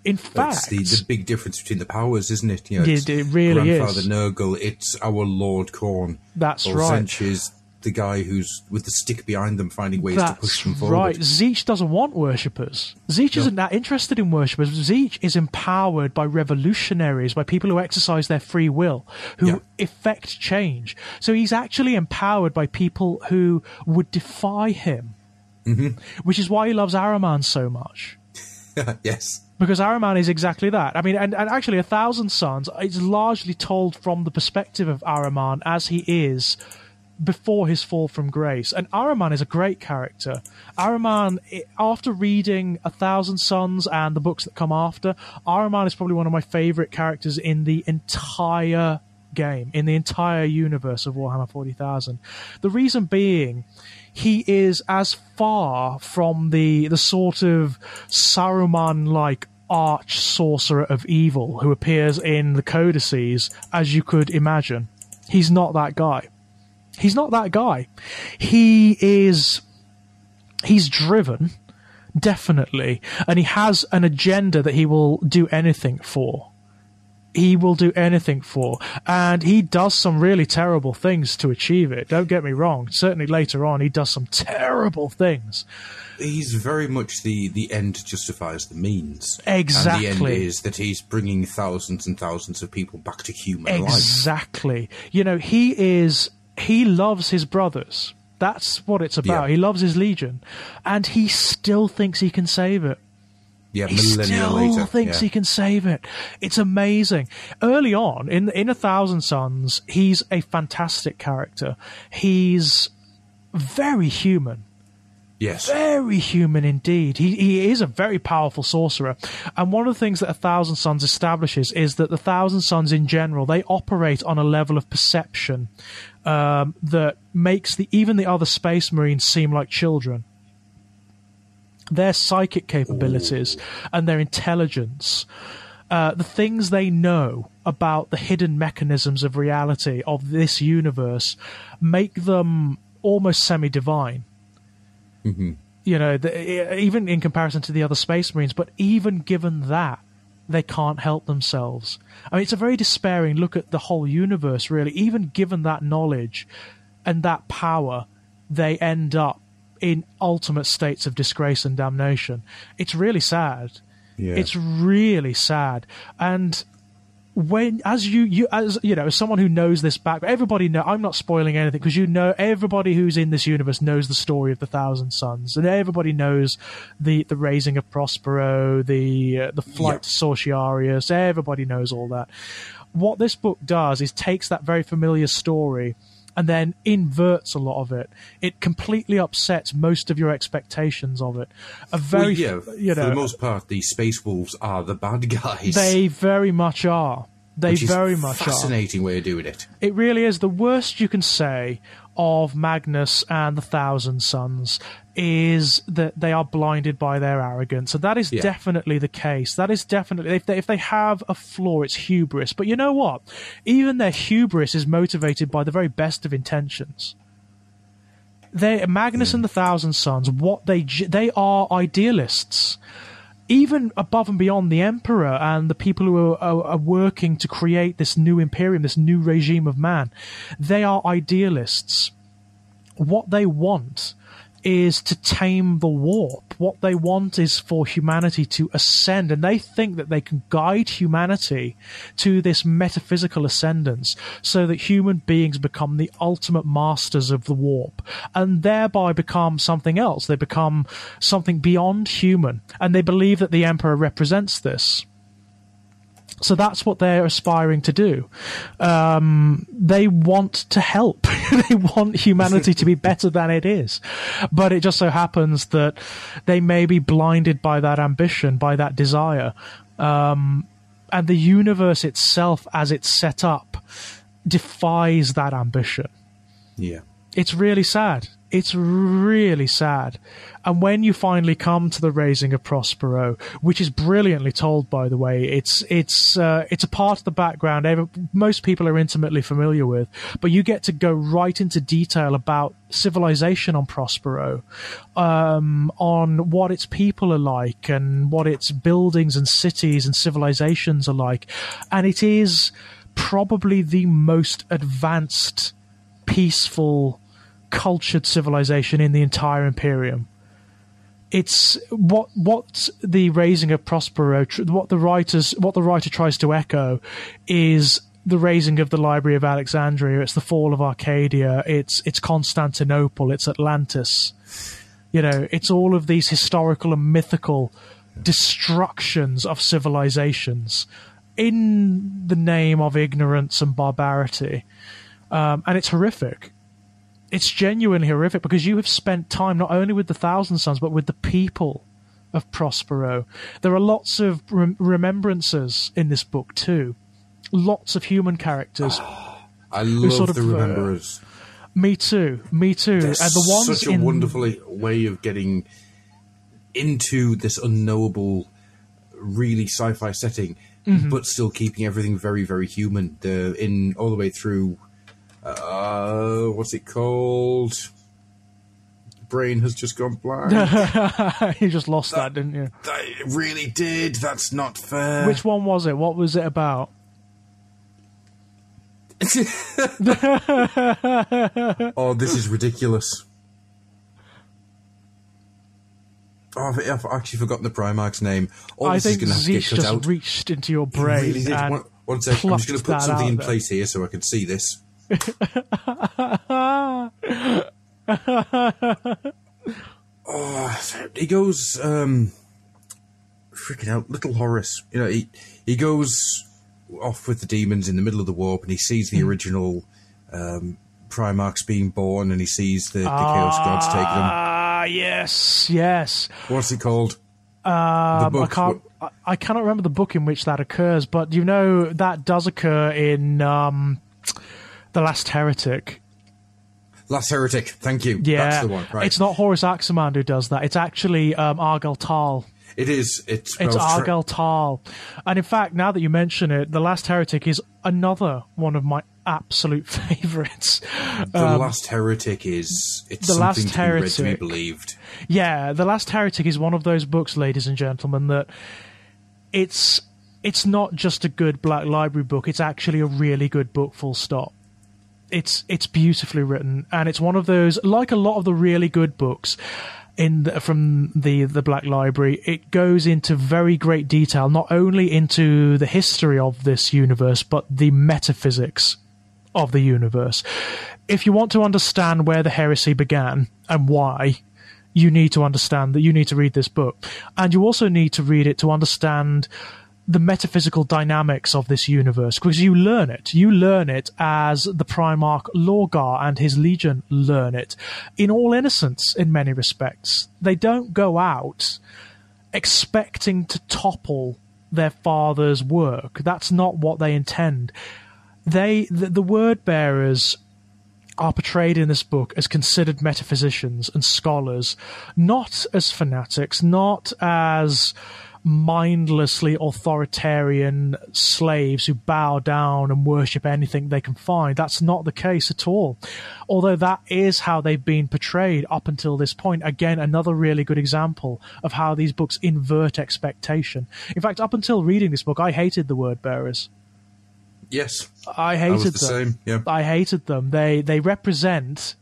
In fact, that's the big difference between the powers, isn't it? It really Grandfather is. Nurgle, it's our Lord Khorne. That's or right. Tzeentch is the guy who's with the stick behind them, finding ways to push them forward. Right. Tzeentch doesn't want worshippers. Tzeentch isn't that interested in worshippers. Tzeentch is empowered by revolutionaries, by people who exercise their free will, who effect change. So he's actually empowered by people who would defy him, which is why he loves Ahriman so much. Yes. Because Ahriman is exactly that. I mean, and actually A Thousand Sons is largely told from the perspective of Ahriman as he is before his fall from grace. And Ahriman is a great character. Ahriman, after reading A Thousand Sons and the books that come after, Ahriman is probably one of my favourite characters in the entire game, in the entire universe of Warhammer 40,000. The reason being, he is as far from the sort of Saruman-like arch sorcerer of evil who appears in the codices as you could imagine. He's not that guy. He's not that guy. He's driven, definitely, and he has an agenda that he will do anything for. He will do anything for, and he does some really terrible things to achieve it. Don't get me wrong. Certainly later on, he does some terrible things. He's very much the end justifies the means. Exactly. And the end is that he's bringing thousands and thousands of people back to human life. Exactly. He loves his brothers. That's what it's about. Yeah. He loves his Legion, and he still thinks he can save it. Yeah, he still thinks he can save it. It's amazing. Early on, in A Thousand Sons, he's a fantastic character. He's very human. Yes. Very human indeed. He is a very powerful sorcerer. And one of the things that A Thousand Sons establishes is that the Thousand Sons in general, they operate on a level of perception that makes even the other Space Marines seem like children. Their psychic capabilities and their intelligence, the things they know about the hidden mechanisms of reality of this universe, make them almost semi-divine. Mm-hmm. Even in comparison to the other Space Marines, but even given that, they can't help themselves. I mean, it's a very despairing look at the whole universe, really. Even given that knowledge and that power, they end up in ultimate states of disgrace and damnation. It's really sad. Yeah. It's really sad. And as someone who knows this back, everybody know. I'm not spoiling anything because everybody who's in this universe knows the story of the Thousand Sons, and everybody knows the raising of Prospero, the flight to Sorciarius. Everybody knows all that. What this book does is takes that very familiar story and then inverts a lot of it. It completely upsets most of your expectations of it. For the most part, the Space Wolves are the bad guys. They very much are. Which is a fascinating way of doing it. It really is. The worst you can say of Magnus and the Thousand Sons is that they are blinded by their arrogance, and that is definitely the case. That is definitely, if they have a flaw, it's hubris. But you know what? Even their hubris is motivated by the very best of intentions. Magnus and the Thousand Sons, they are idealists. even above and beyond the Emperor and the people who are working to create this new imperium, this new regime of man, they are idealists. What they want is to tame the warp. What they want is for humanity to ascend, and they think that they can guide humanity to this metaphysical ascendance so that human beings become the ultimate masters of the warp and thereby become something else. They become something beyond human, and they believe that the Emperor represents this. So that's what they're aspiring to do. They want to help. They want humanity to be better than it is. But it just so happens that they may be blinded by that ambition, by that desire. And the universe itself, as it's set up, defies that ambition. Yeah. It's really sad. It's really sad. And when you finally come to the raising of Prospero, which is brilliantly told, by the way, it's a part of the background most people are intimately familiar with, but you get to go right into detail about civilization on Prospero, on what its people are like and what its buildings and cities and civilizations are like. And it is probably the most advanced, peaceful, cultured civilization in the entire Imperium. It's what the raising of Prospero, what the writer tries to echo is the raising of the Library of Alexandria. It's the fall of Arcadia. It's Constantinople. It's Atlantis. It's all of these historical and mythical destructions of civilizations in the name of ignorance and barbarity, and it's horrific. It's genuinely horrific because you have spent time not only with the Thousand Sons but with the people of Prospero. There are lots of remembrances in this book too. Lots of human characters. I love the Rememberers. Me too. They're and the ones such a wonderful way of getting into this unknowable, really sci-fi setting, but still keeping everything very, very human. In all the way through. What's it called? Brain has just gone blank. You just lost that, didn't you? It really did. That's not fair. Which one was it? What was it about? Oh, this is ridiculous. Oh, I've actually forgotten the Primarch's name. I think Zeech just reached into your brain. Really did. One second. I'm just going to put something in place here so I can see this. He goes freaking out, little Horace. He goes off with the demons in the middle of the warp, and he sees the original Primarchs being born, and he sees the Chaos Gods take them. Yes. What's it called? The book. I cannot remember the book in which that occurs, but that does occur in The Last Heretic. Last Heretic, thank you. Yeah, that's the one. Right. It's not Horus Aximand who does that. It's actually Argel Tal. It is. It's Argel Tal. And in fact, now that you mention it, The Last Heretic is another one of my absolute favourites. The Last Heretic is... It's the something to be read to be believed. Yeah, The Last Heretic is one of those books, ladies and gentlemen, that it's not just a good Black Library book, it's actually a really good book, full stop. It's beautifully written, and it's one of those, like a lot of the really good books from the Black Library, it goes into very great detail, not only into the history of this universe, but the metaphysics of the universe. If you want to understand where the heresy began and why, you need to understand that you need to read this book. And you also need to read it to understand the metaphysical dynamics of this universe, because you learn it. You learn it as the Primarch Lorgar and his legion learn it, in all innocence in many respects. They don't go out expecting to topple their father's work. That's not what they intend. The word bearers are portrayed in this book as considered metaphysicians and scholars, not as fanatics, not as mindlessly authoritarian slaves who bow down and worship anything they can find. That's not the case at all. Although that is how they've been portrayed up until this point. Again, another really good example of how these books invert expectation. In fact, up until reading this book, I hated the word bearers. Yes. I hated them. Same, yeah. I hated them. They represent,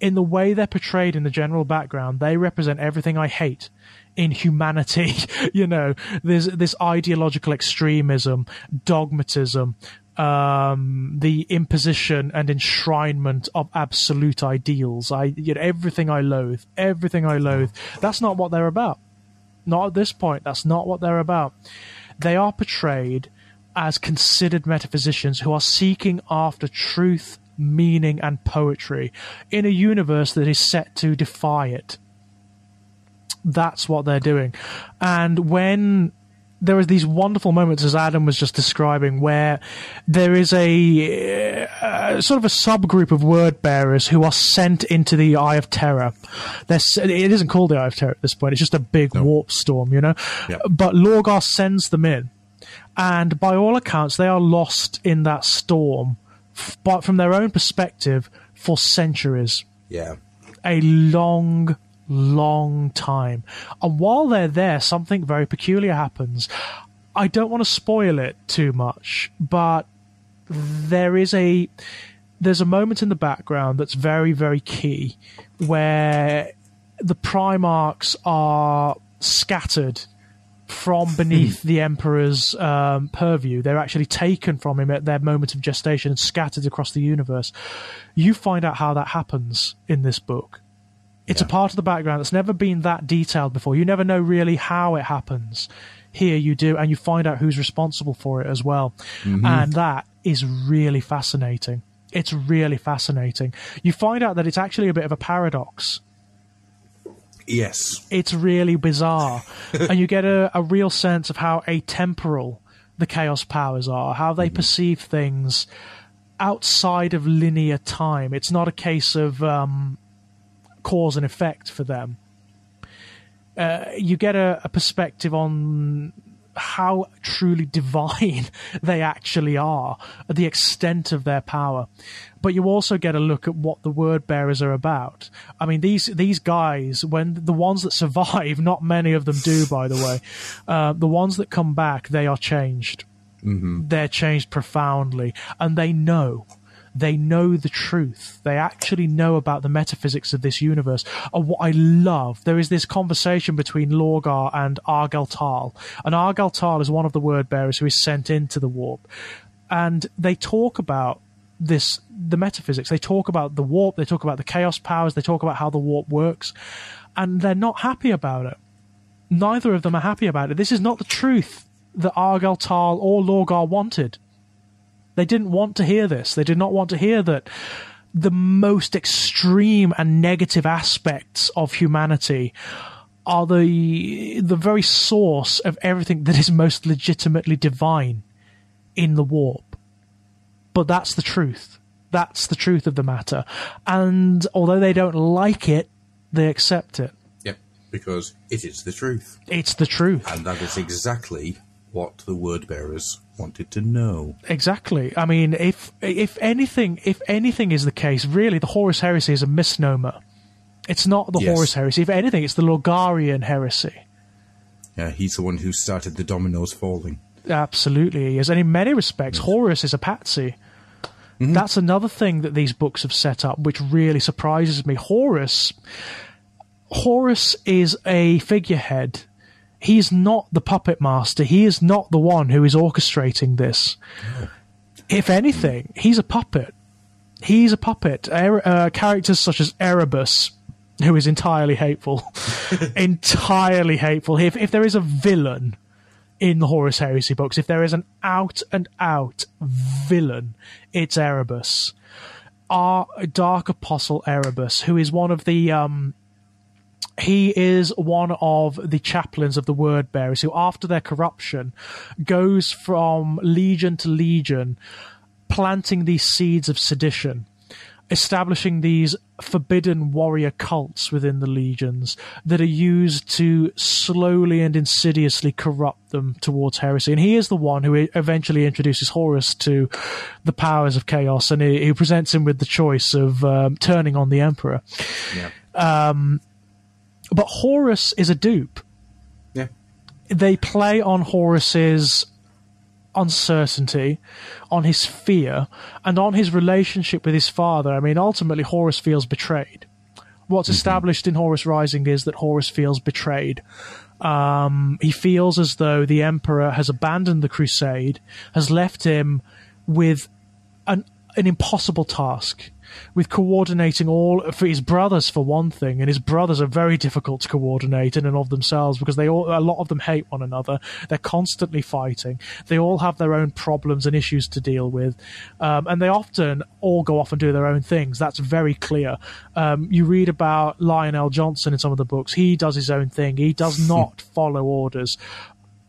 in the way they're portrayed in the general background, they represent everything I hate in humanity. You know, there's this ideological extremism, dogmatism, the imposition and enshrinement of absolute ideals. Everything I loathe. That's not what they're about. Not at this point. That's not what they're about. They are portrayed as considered metaphysicians who are seeking after truth, meaning, and poetry in a universe that is set to defy it. That's what they're doing. And when there are these wonderful moments, as Adam was just describing, where there is a sort of a subgroup of word bearers who are sent into the Eye of Terror. It isn't called the Eye of Terror at this point. It's just a big warp storm, you know? Yeah. But Lorgar sends them in. And by all accounts, they are lost in that storm, but from their own perspective, for centuries. Yeah. A long, long time. And while they're there, something very peculiar happens. I don't want to spoil it too much, but there's a moment in the background that's very, very key, where the Primarchs are scattered from beneath the Emperor's purview. They're actually taken from him at their moment of gestation and scattered across the universe. You find out how that happens in this book. It's a part of the background that's never been that detailed before. You never know really how it happens. Here you do, and you find out who's responsible for it as well. Mm-hmm. And that is really fascinating. It's really fascinating. You find out that it's actually a bit of a paradox. Yes. It's really bizarre. And you get a real sense of how atemporal the Chaos Powers are, how they perceive things outside of linear time. It's not a case of cause and effect for them. You get a perspective on how truly divine they actually are, the extent of their power. But you also get a look at what the word bearers are about. I mean, these guys, when the ones that survive, not many of them do, by the way, the ones that come back, they are changed. Mm-hmm. They're changed profoundly, and they know the truth. They actually know about the metaphysics of this universe. And what I love, there is this conversation between Lorgar and Argel Tal. And Argel Tal is one of the word bearers who is sent into the warp. And they talk about the metaphysics. They talk about the warp. They talk about the chaos powers. They talk about how the warp works. And they're not happy about it. Neither of them are happy about it. This is not the truth that Argel Tal or Lorgar wanted. They didn't want to hear this. They did not want to hear that the most extreme and negative aspects of humanity are the very source of everything that is most legitimately divine in the warp. But that's the truth. That's the truth of the matter. And although they don't like it, they accept it. Yep, because it is the truth. It's the truth. And that is exactly what the word bearers wanted to know. Exactly. I mean, if anything is the case, really, the Horus Heresy is a misnomer. It's not the Horus Heresy. If anything, it's the Lorgarian heresy. Yeah, he's the one who started the dominoes falling. Absolutely, he is. And in many respects, Horus is a patsy. Mm-hmm. That's another thing that these books have set up, which really surprises me. Horus is a figurehead. He's not the puppet master. He is not the one who is orchestrating this. No. If anything, he's a puppet. He's a puppet. Characters such as Erebus, who is entirely hateful. Entirely hateful. If there is a villain in the Horus Heresy books, if there is an out-and-out villain, it's Erebus. Our Dark Apostle Erebus, who is one of the... he is one of the chaplains of the word bearers who, after their corruption, goes from legion to legion, planting these seeds of sedition. establishing these forbidden warrior cults within the legions that are used to slowly and insidiously corrupt them towards heresy. And he is the one who eventually introduces Horus to the powers of chaos, and he presents him with the choice of turning on the Emperor. Yeah. But Horus is a dupe. Yeah. They play on Horus's uncertainty, on his fear, and on his relationship with his father. I mean, ultimately, Horus feels betrayed. What's established in Horus Rising is that Horus feels betrayed. He feels as though the Emperor has abandoned the crusade, has left him with an impossible task, with coordinating all for his brothers, for one thing, and his brothers are very difficult to coordinate in and of themselves because a lot of them hate one another. They're constantly fighting. They all have their own problems and issues to deal with, and they often all go off and do their own things. That's very clear. You read about Lionel Johnson in some of the books. He does his own thing. He does not follow orders.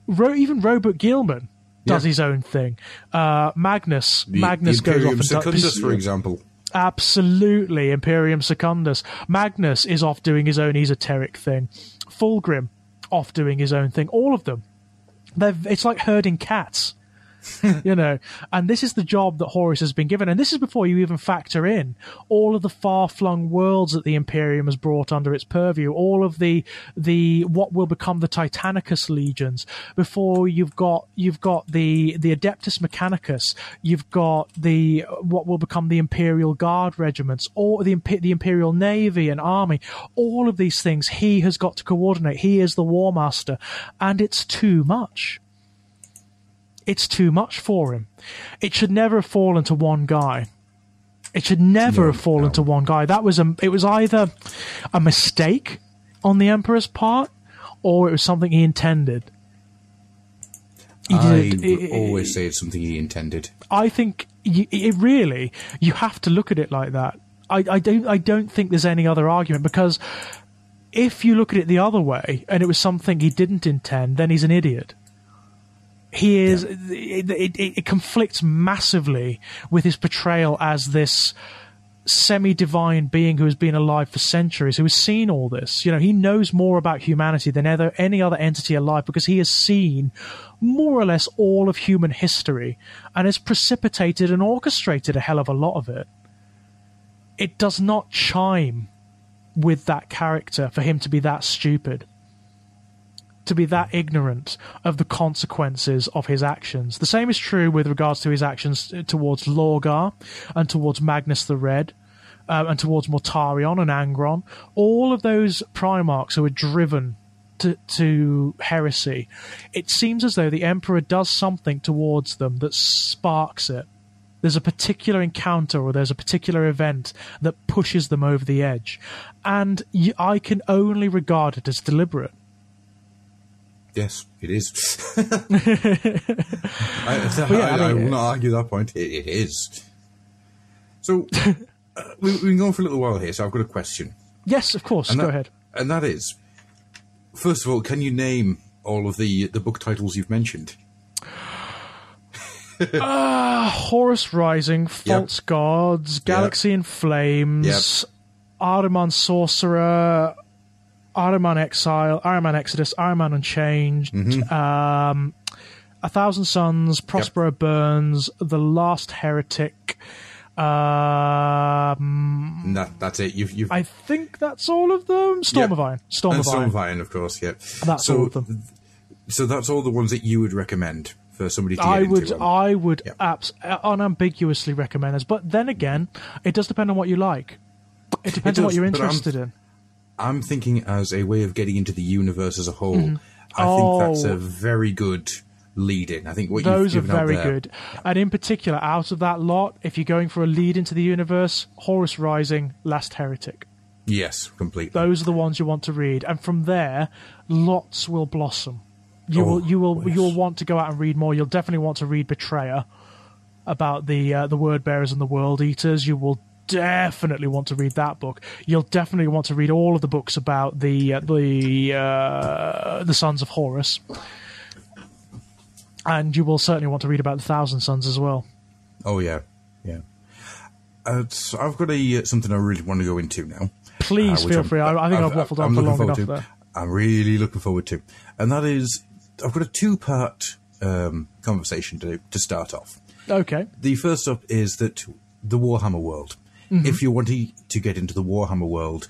Even Robert Gilman does his own thing. Magnus The goes off and Secundus, does, for example. Absolutely, Imperium Secundus. Magnus is off doing his own esoteric thing. Fulgrim off doing his own thing. All of them. It's like herding cats. And this is the job that Horus has been given, and this is before you even factor in all of the far-flung worlds that the Imperium has brought under its purview, all of the what will become the Titanicus legions. Before you've got the Adeptus Mechanicus, you've got the what will become the Imperial Guard regiments, or the Imperial Navy and Army. All of these things he has got to coordinate. He is the War Master, and it's too much. It's too much for him. It should never have fallen to one guy. It should never have fallen to one guy. It was either a mistake on the Emperor's part, or it was something he intended. I always say it's something he intended. I think you have to look at it like that. I don't think there's any other argument, because if you look at it the other way and it was something he didn't intend, then he's an idiot. He is. Yeah. It conflicts massively with his portrayal as this semi-divine being who has been alive for centuries, who has seen all this. He knows more about humanity than any other entity alive, because he has seen more or less all of human history and has precipitated and orchestrated a hell of a lot of it. It does not chime with that character for him to be that stupid, to be that ignorant of the consequences of his actions. The same is true with regards to his actions towards Lorgar and towards Magnus the Red, and towards Mortarion and Angron. All of those Primarchs who are driven to heresy. It seems as though the Emperor does something towards them that sparks it. There's a particular encounter, or there's a particular event that pushes them over the edge. And I can only regard it as deliberate. Yes, it is. I will not argue that point. It is. So, we've been going for a little while here, so I've got a question. Yes, of course. Go ahead. And that is, first of all, can you name all of the book titles you've mentioned? Horus Rising, False Gods, Galaxy in Flames, Ahriman Sorcerer, Ahriman Exile, Ahriman Exodus, Ahriman Unchanged, 1,000 Suns, Prospero Burns, The Last Heretic. That's it. You've. I think that's all of them. Storm of Iron. Storm of Iron, of course. Yeah. That's all of them. So that's all the ones that you would recommend for somebody to get into. I would unambiguously recommend this. But then again, it does depend on what you like. It depends on what you're interested in. I'm thinking as a way of getting into the universe as a whole. I think that's a very good lead-in. I think what those you've are given very out there, good. And in particular, out of that lot, if you're going for a lead into the universe, Horus Rising, Last Heretic. Yes, completely. Those are the ones you want to read, and from there, lots will blossom. You will want to go out and read more. You'll definitely want to read Betrayer, about the Word Bearers and the World Eaters. You will definitely want to read that book. You'll definitely want to read all of the books about the Sons of Horus, and you will certainly want to read about the Thousand Sons as well. Oh yeah, yeah. So I've got something I really want to go into now. Please feel free. I think I've waffled on for long enough there. I'm really looking forward to. And that is, I've got a two-part conversation to start off. Okay. The first up is that the Warhammer world. Mm-hmm. If you're wanting to get into the Warhammer world,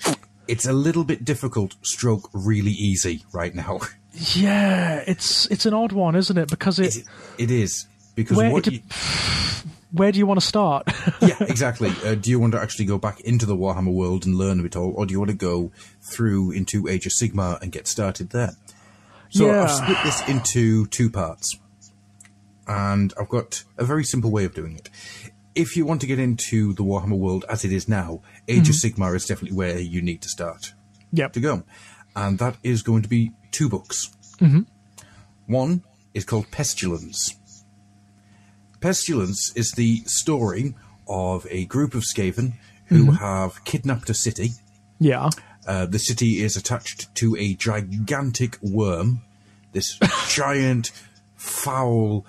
it's a little bit difficult, stroke really easy right now. Yeah, it's an odd one, isn't it? Because it is. Because where do you want to start? Yeah, exactly. Do you want to actually go back into the Warhammer world and learn of it all, or do you want to go through into Age of Sigmar and get started there? So I've split this into two parts, and I've got a very simple way of doing it. If you want to get into the Warhammer world as it is now, Age of Sigmar is definitely where you need to start to go. And that is going to be 2 books. Mm-hmm. One is called Pestilence. Pestilence is the story of a group of Skaven who have kidnapped a city. Yeah. The city is attached to a gigantic worm, this giant, foul,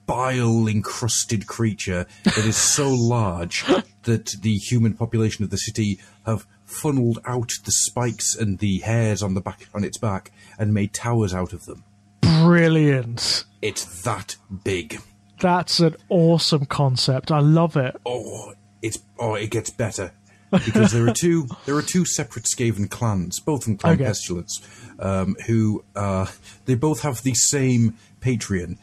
bile-encrusted creature that is so large that the human population of the city have funneled out the spikes and the hairs on its back and made towers out of them. Brilliant. It's that big. That's an awesome concept. I love it. It gets better. Because there are two separate Skaven clans, both from Clan Pestilence, who they both have the same patron,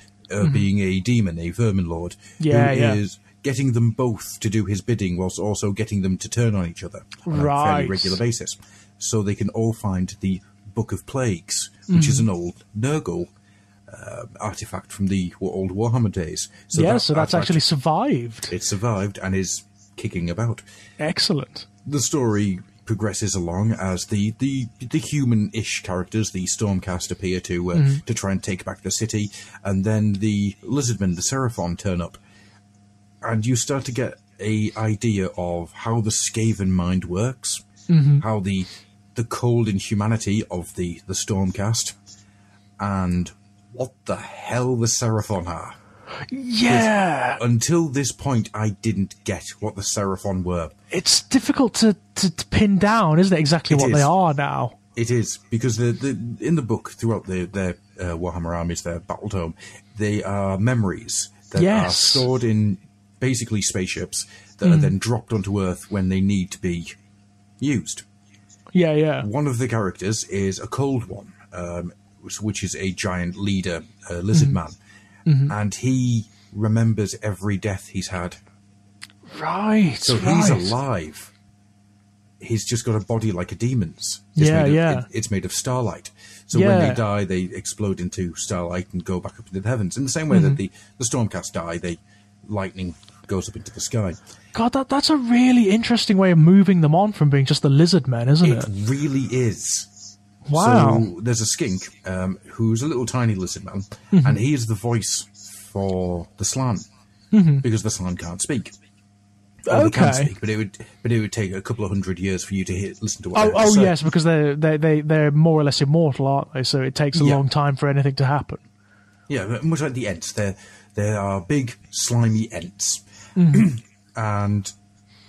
being a demon, a vermin lord, who is getting them both to do his bidding, whilst also getting them to turn on each other on a fairly regular basis, so they can all find the Book of Plagues, which is an old Nurgle artifact from the old Warhammer days. So that's actually survived. It survived and is kicking about. Excellent. The story progresses along as the human-ish characters, the Stormcast, appear to try and take back the city, and then the Lizardmen, the Seraphon, turn up, and you start to get an idea of how the Skaven mind works, how the cold inhumanity of the Stormcast, and what the hell the Seraphon are. Yeah. Until this point, I didn't get what the Seraphon were. It's difficult to pin down, isn't it, exactly what they are now? It is, because in the book, throughout their Warhammer armies, their battle tome, they are memories that are stored in basically spaceships that are then dropped onto Earth when they need to be used. Yeah, yeah. One of the characters is a Cold One, which is a giant leader, lizard man. And he remembers every death he's had. Right. So he's alive. He's just got a body like a demon's. It's made of starlight. So when they die, they explode into starlight and go back up into the heavens. In the same way that the Stormcast die, lightning goes up into the sky. God, that's a really interesting way of moving them on from being just the lizard men, isn't it? It really is. Wow. So there's a skink who's a little tiny lizard man, and he is the voice for the Slan, because the Slan can't speak. They can speak, but it would take a couple of 100 years for you to listen to what they have to say. Yes, because they're more or less immortal, aren't they? So it takes a long time for anything to happen. Yeah, but much like the Ents, they are big, slimy Ents, and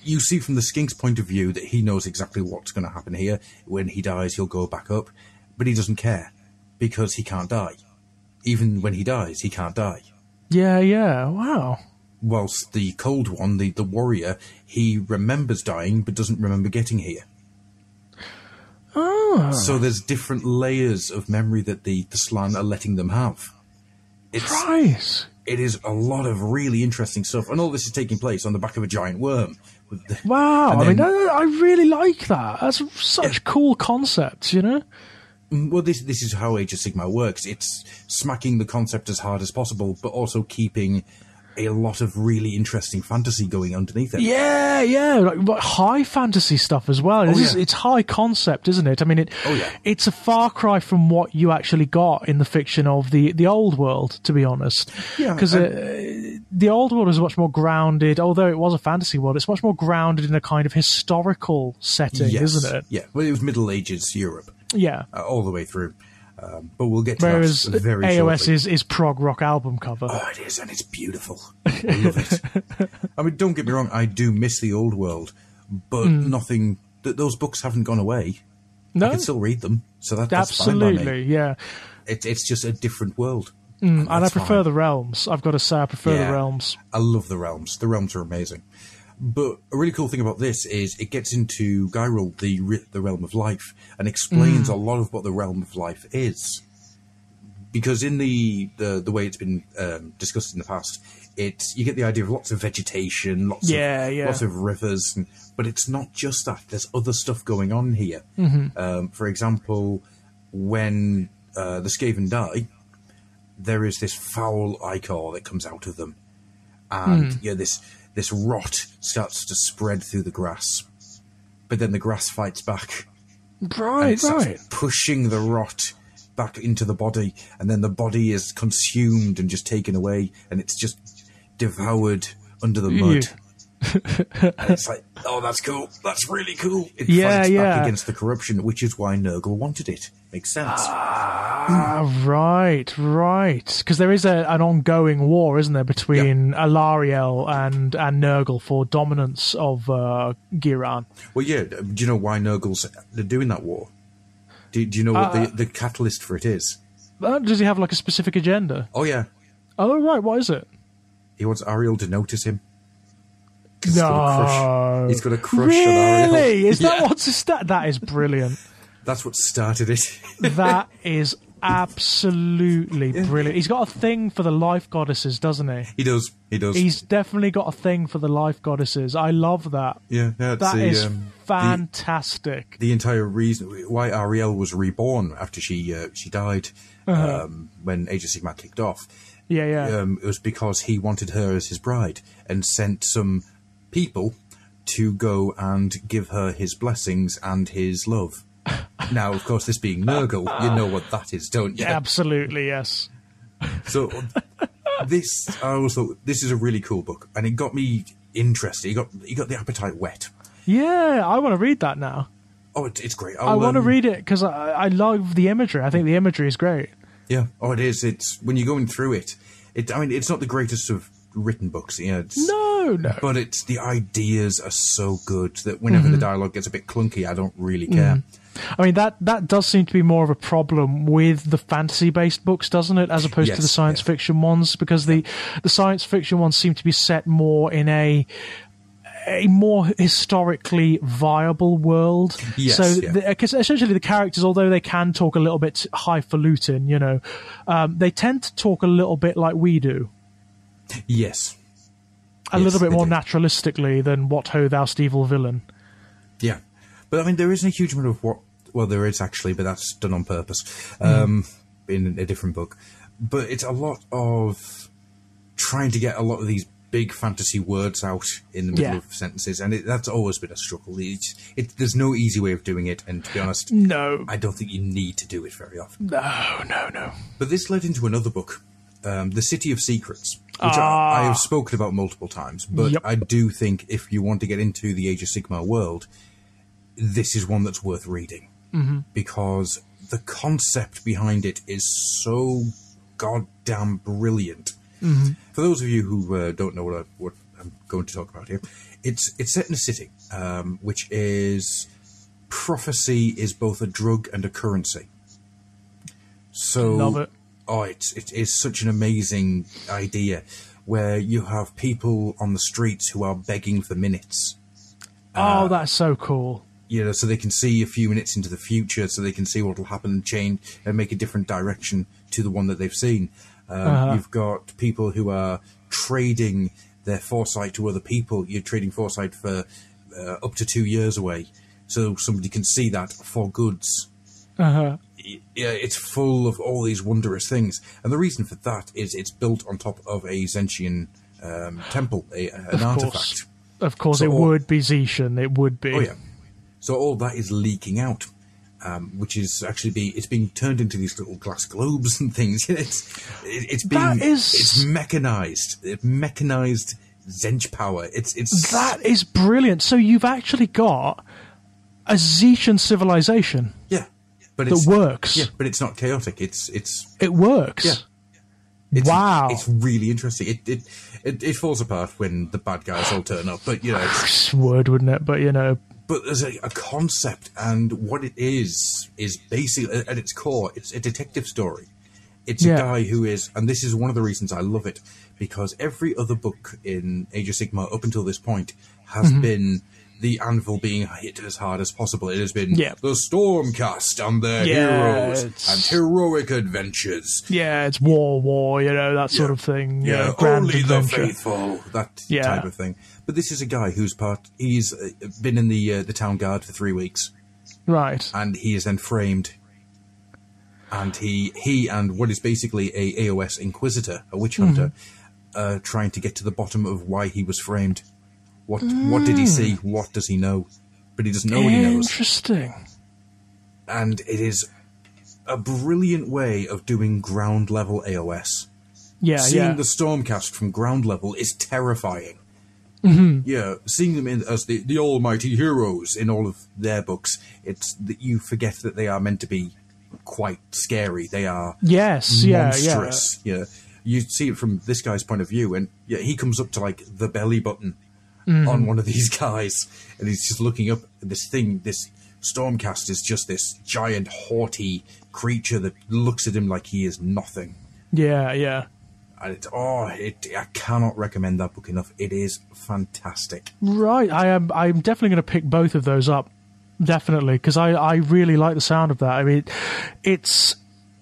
you see from the skink's point of view that he knows exactly what's going to happen here. When he dies, he'll go back up, but he doesn't care because he can't die. Even when he dies, he can't die. Yeah, wow. Whilst the Cold One, the warrior, he remembers dying but doesn't remember getting here. Oh. So there's different layers of memory that the Slan are letting them have. It is a lot of really interesting stuff, and all this is taking place on the back of a giant worm. Wow, I really like that. That's such cool concepts, you know? Well, this is how Age of Sigmar works. It's smacking the concept as hard as possible, but also keeping a lot of really interesting fantasy going underneath it. Yeah, like high fantasy stuff as well. It's high concept, isn't it? I mean, it's a far cry from what you actually got in the fiction of the old world, to be honest. Yeah, because the old world is much more grounded. Although it was a fantasy world, it's much more grounded in a kind of historical setting, isn't it? Yeah, well, it was Middle Ages Europe. Yeah, all the way through. But we'll get to Whereas that very AOS shortly. is prog rock album cover. Oh, it is, and it's beautiful. I love it. I mean, don't get me wrong, I do miss the old world, but nothing. Those books haven't gone away. No, I can still read them, so that's fine by absolutely, me. yeah. It's just a different world. And I prefer fine. the realms. I've got to say, I prefer the realms. I love the realms. The realms are amazing. But a really cool thing about this is it gets into Gyrol, the realm of life, and explains a lot of what the realm of life is. Because in the way it's been discussed in the past, you get the idea of lots of vegetation, lots of rivers, but it's not just that. There's other stuff going on here. For example, when the Skaven die, there is this foul ichor that comes out of them, and this rot starts to spread through the grass. But then the grass fights back. Right. Pushing the rot back into the body, and then the body is consumed and just taken away, and it's just devoured under the mud. And it's like, oh, that's cool. That's really cool. It fights back against the corruption, which is why Nurgle wanted it. Makes sense. Right. Because there is an ongoing war, isn't there, between Alariel and Nurgle for dominance of Giran. Well, yeah. Do you know why Nurgle's doing that war? Do you know what the catalyst for it is? Does he have like a specific agenda? Oh, yeah. Oh, right. What is it? He wants Ariel to notice him. No. He's got a crush really? on Ariel. Is that what's that is brilliant. That's what started it. That is absolutely brilliant. He's got a thing for the life goddesses, doesn't he? He does. He's definitely got a thing for the life goddesses. I love that. Yeah, that is fantastic. The entire reason why Ariel was reborn after she died when Age of Sigmar kicked off. It was because he wanted her as his bride and sent some people to go and give her his blessings and his love. Now, of course, this being Nurgle, you know what that is, don't you? Absolutely, yes. So I always thought this is a really cool book, and it got me interested. You got the appetite whet. Yeah, I want to read that now. Oh, it's great. I want to read it because I love the imagery. I think the imagery is great. Yeah. Oh, it is. It's when you're going through it. I mean, it's not the greatest of written books. No. But the ideas are so good that whenever the dialogue gets a bit clunky, I don't really care. I mean, that does seem to be more of a problem with the fantasy-based books, doesn't it, as opposed to the science fiction ones, because the science fiction ones seem to be set more in a more historically viable world. Because essentially the characters, although they can talk a little bit highfalutin, they tend to talk a little bit like we do. Yes. A little bit more naturalistically than what ho thou evil villain. Yeah. But I mean, there isn't a huge amount of well, there is actually, but that's done on purpose in a different book. But it's a lot of trying to get a lot of these big fantasy words out in the middle of sentences, and that's always been a struggle. There's no easy way of doing it, and to be honest, no, I don't think you need to do it very often. No. But this led into another book, The City of Secrets, which I have spoken about multiple times, but I do think if you want to get into the Age of Sigmar world, this is one that's worth reading, because the concept behind it is so goddamn brilliant. For those of you who don't know what I'm going to talk about here, it's set in a city, which is prophecy is both a drug and a currency. So, love it. Oh, it is such an amazing idea, where you have people on the streets who are begging for minutes. That's so cool. So they can see a few minutes into the future, so they can see what will happen and change and make a different direction to the one that they've seen. You've got people who are trading their foresight to other people. You're trading foresight for up to 2 years away, so somebody can see that for goods. It's full of all these wondrous things, and the reason for that is it's built on top of a Zentian temple, an artifact. Of course, so would be Zetian. It would be. Oh yeah. So all that is leaking out. Which is actually it's being turned into these little glass globes and things. It's mechanized. Mechanized Zench power. That is brilliant. So you've actually got a Zetian civilization. Yeah. but that works. Yeah, but it's not chaotic. It works. Yeah. Wow. It's really interesting. It falls apart when the bad guys all turn up, but Word, wouldn't it? But But there's a concept, and what it is basically, at its core, it's a detective story. It's a guy who is, and this is one of the reasons I love it, because every other book in Age of Sigmar up until this point has been the anvil being hit as hard as possible. It has been the Stormcast and their heroes and heroic adventures. Yeah, it's war, that sort of thing. Yeah, grand only adventure. the faithful, that type of thing. But this is a guy he's been in the town guard for 3 weeks. Right. And he is then framed. And he and what is basically a AOS Inquisitor, a witch hunter, trying to get to the bottom of why he was framed. What did he see? What does he know? But he doesn't know what he knows. Interesting. And it is a brilliant way of doing ground level AOS. Yeah, Seeing the Stormcast from ground level is terrifying. Yeah, seeing them as the almighty heroes in all of their books, it's that you forget that they are meant to be quite scary. They are monstrous. Yeah, you see it from this guy's point of view, and he comes up to like the belly button on one of these guys, and he's just looking up at this thing. This Stormcast is just this giant, haughty creature that looks at him like he is nothing. Yeah. And I cannot recommend that book enough. It is fantastic. Right, I'm definitely going to pick both of those up. Definitely, because I really like the sound of that. I mean,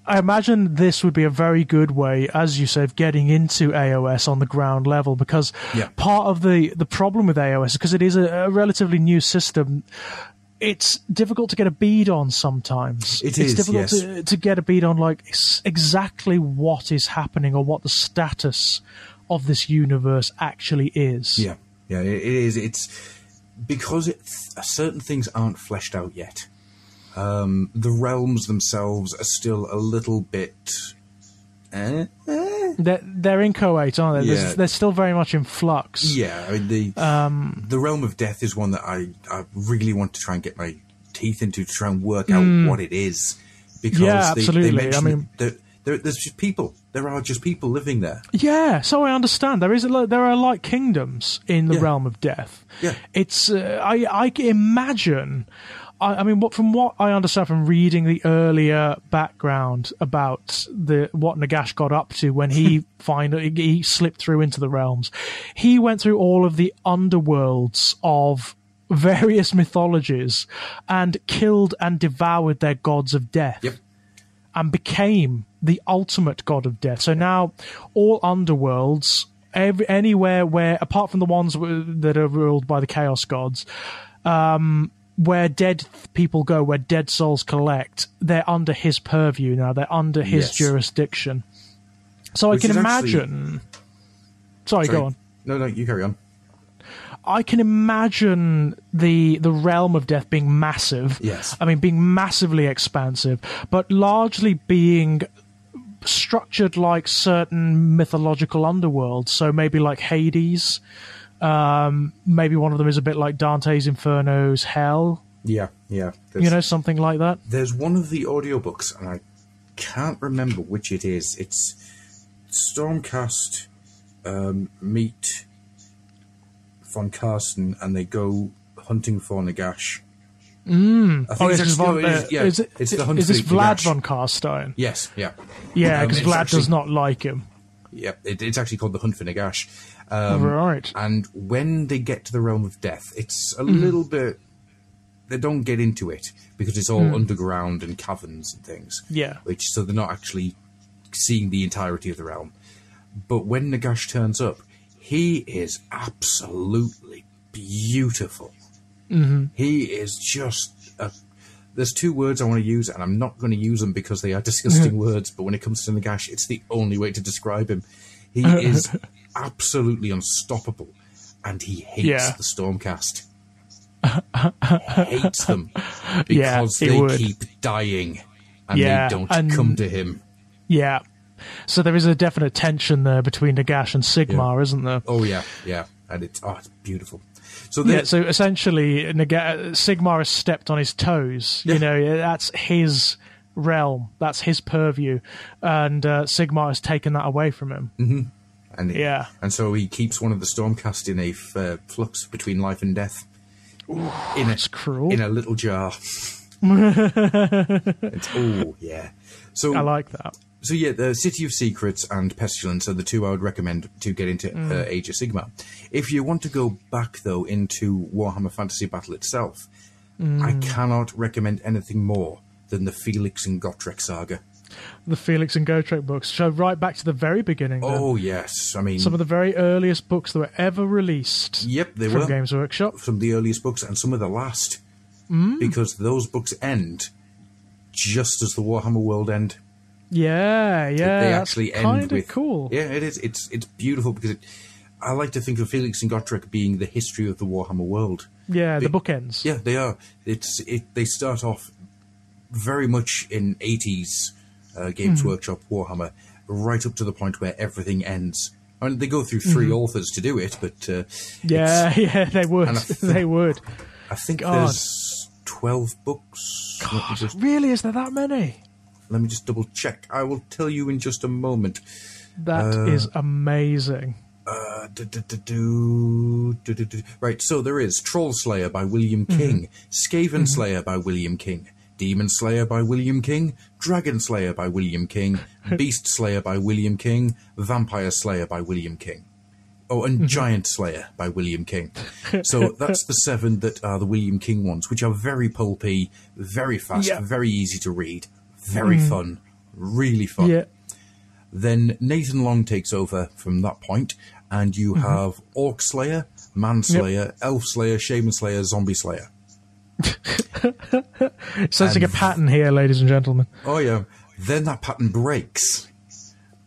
I imagine this would be a very good way, as you said, of getting into AOS on the ground level, because part of the problem with AOS is because it is a relatively new system. It's difficult to get a bead on sometimes. It's difficult to get a bead on like exactly what is happening or what the status of this universe actually is. Yeah, it is. It's because certain things aren't fleshed out yet. The realms themselves are still a little bit... They're inchoate, aren't they? Yeah. They're still very much in flux. Yeah, I mean, the Realm of Death is one that I really want to try and get my teeth into to try and work out what it is. Because absolutely. They mention there's just people. There are just people living there. Yeah, so I understand. There are like kingdoms in the Realm of Death. Yeah. It's I can imagine... I mean, from what I understand from reading the earlier background about what Nagash got up to when he he slipped through into the realms, he went through all of the underworlds of various mythologies and killed and devoured their gods of death, and became the ultimate god of death. So now all underworlds, anywhere where, apart from the ones that are ruled by the chaos gods, where dead people go, where dead souls collect, they're under his purview now. They're under his jurisdiction. So I can imagine... Sorry, go on. No, you carry on. I can imagine the realm of death being massive. Yes. I mean, being massively expansive, but largely being structured like certain mythological underworlds. So maybe like Hades... maybe one of them is a bit like Dante's Inferno's Hell. Yeah. Something like that. There's one of the audiobooks, and I can't remember which it is. It's Stormcast meet von Karsten, and they go hunting for Nagash. It's the hunt. Is this Vlad Nagash. von Karstein? Yes, yeah. Yeah, because Vlad does not like him. Yeah, it's actually called the Hunt for Nagash. Right. And when they get to the Realm of Death, it's a little bit... They don't get into it, because it's all underground and caverns and things. Yeah. So they're not actually seeing the entirety of the realm. But when Nagash turns up, he is absolutely beautiful. He is just... There's two words I want to use, and I'm not going to use them because they are disgusting words, but when it comes to Nagash, it's the only way to describe him. He is absolutely unstoppable, and he hates the Stormcast. Hates them because they keep dying, and they don't come to him. Yeah. So there is a definite tension there between Nagash and Sigmar, isn't there? Oh, yeah. And it's beautiful. So so essentially, Sigmar has stepped on his toes. Yeah. That's his realm. That's his purview, and Sigmar has taken that away from him. And and so he keeps one of the Stormcast in a flux between life and death. That's cruel. In a little jar. So I like that. So yeah, the City of Secrets and Pestilence are the two I would recommend to get into Age of Sigmar. If you want to go back, though, into Warhammer Fantasy Battle itself, I cannot recommend anything more than the Felix and Gotrek saga. The Felix and Gotrek books. So right back to the very beginning. Then. Oh, yes. I mean, some of the very earliest books that were ever released. Yep, they from were. Games Workshop. Some of the earliest books and some of the last. Because those books end just as the Warhammer world end. Yeah. They actually end with... cool. Yeah, it is. It's beautiful because I like to think of Felix and Gotrek being the history of the Warhammer world. Yeah, the bookends. Yeah, they are. They start off very much in 80s Games Workshop Warhammer, right up to the point where everything ends. I mean, they go through 3 authors to do it, but... they would. They would. I think there's 12 books. God, really? Is there that many? Let me just double check. I will tell you in just a moment. That is amazing. Right, so there is Troll Slayer by William King, Skaven Slayer by William King, Demon Slayer by William King, Dragon Slayer by William King, Beast Slayer by William King, Vampire Slayer by William King. Oh, and Giant Slayer by William King. So that's the 7 that are the William King ones, which are very pulpy, very fast, very easy to read, very fun, really fun. Yeah. Then Nathan Long takes over from that point, and you have Orc Slayer, Man Slayer, Elf Slayer, Shaman Slayer, Zombie Slayer. Sounds like a pattern here, ladies and gentlemen. Oh, yeah. Then that pattern breaks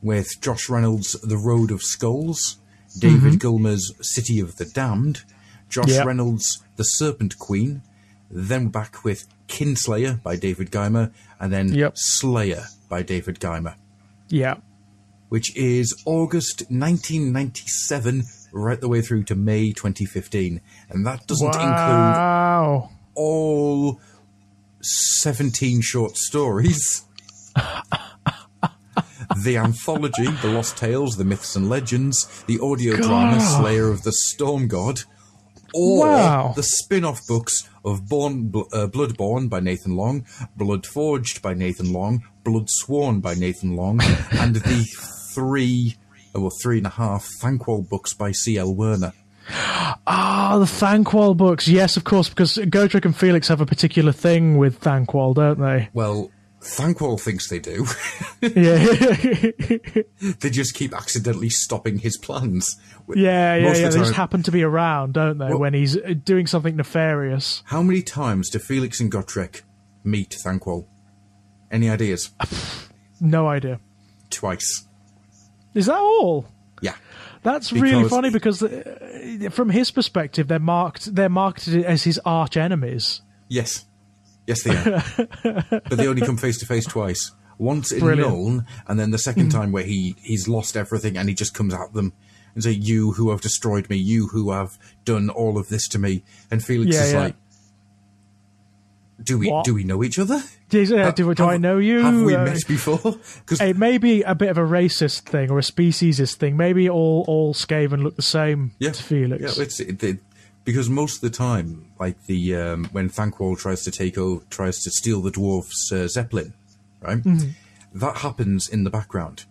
with Josh Reynolds' The Road of Skulls, David Gilmer's City of the Damned, Josh Reynolds' The Serpent Queen, then back with Kinslayer by David Geimer, and then Slayer by David Geimer. Yeah. Which is August 1997, right the way through to May 2015. And that doesn't include all 17 short stories, the anthology, The Lost Tales, The Myths and Legends, the audio drama Slayer of the Storm God, or the spin-off books of Bloodborne by Nathan Long, Bloodforged by Nathan Long, Bloodsworn by Nathan Long, and the 3.5 Thankwall books by C.L. Werner. The Thankwall books. Yes, of course, because Gotrek and Felix have a particular thing with Thankwall, don't they? Well, Thankwall thinks they do. They just keep accidentally stopping his plans. They just happen to be around, don't they, when he's doing something nefarious. How many times do Felix and Gotrek meet Thankwall? Any ideas? No idea. Twice. Is that all? Yeah. That's really funny because from his perspective, they're marketed as his arch enemies. Yes. Yes, they are. But they only come face to face twice. Once in Nuln, and then the second time where he's lost everything and he just comes at them and say, "You who have destroyed me, you who have done all of this to me." And Felix is like, Do we know each other? Do I know you? Have we met before? It may be a bit of a racist thing or a speciesist thing. Maybe all Skaven look the same to Felix. Yeah, because most of the time, like when Thankwall tries to steal the dwarf's Zeppelin, right? That happens in the background.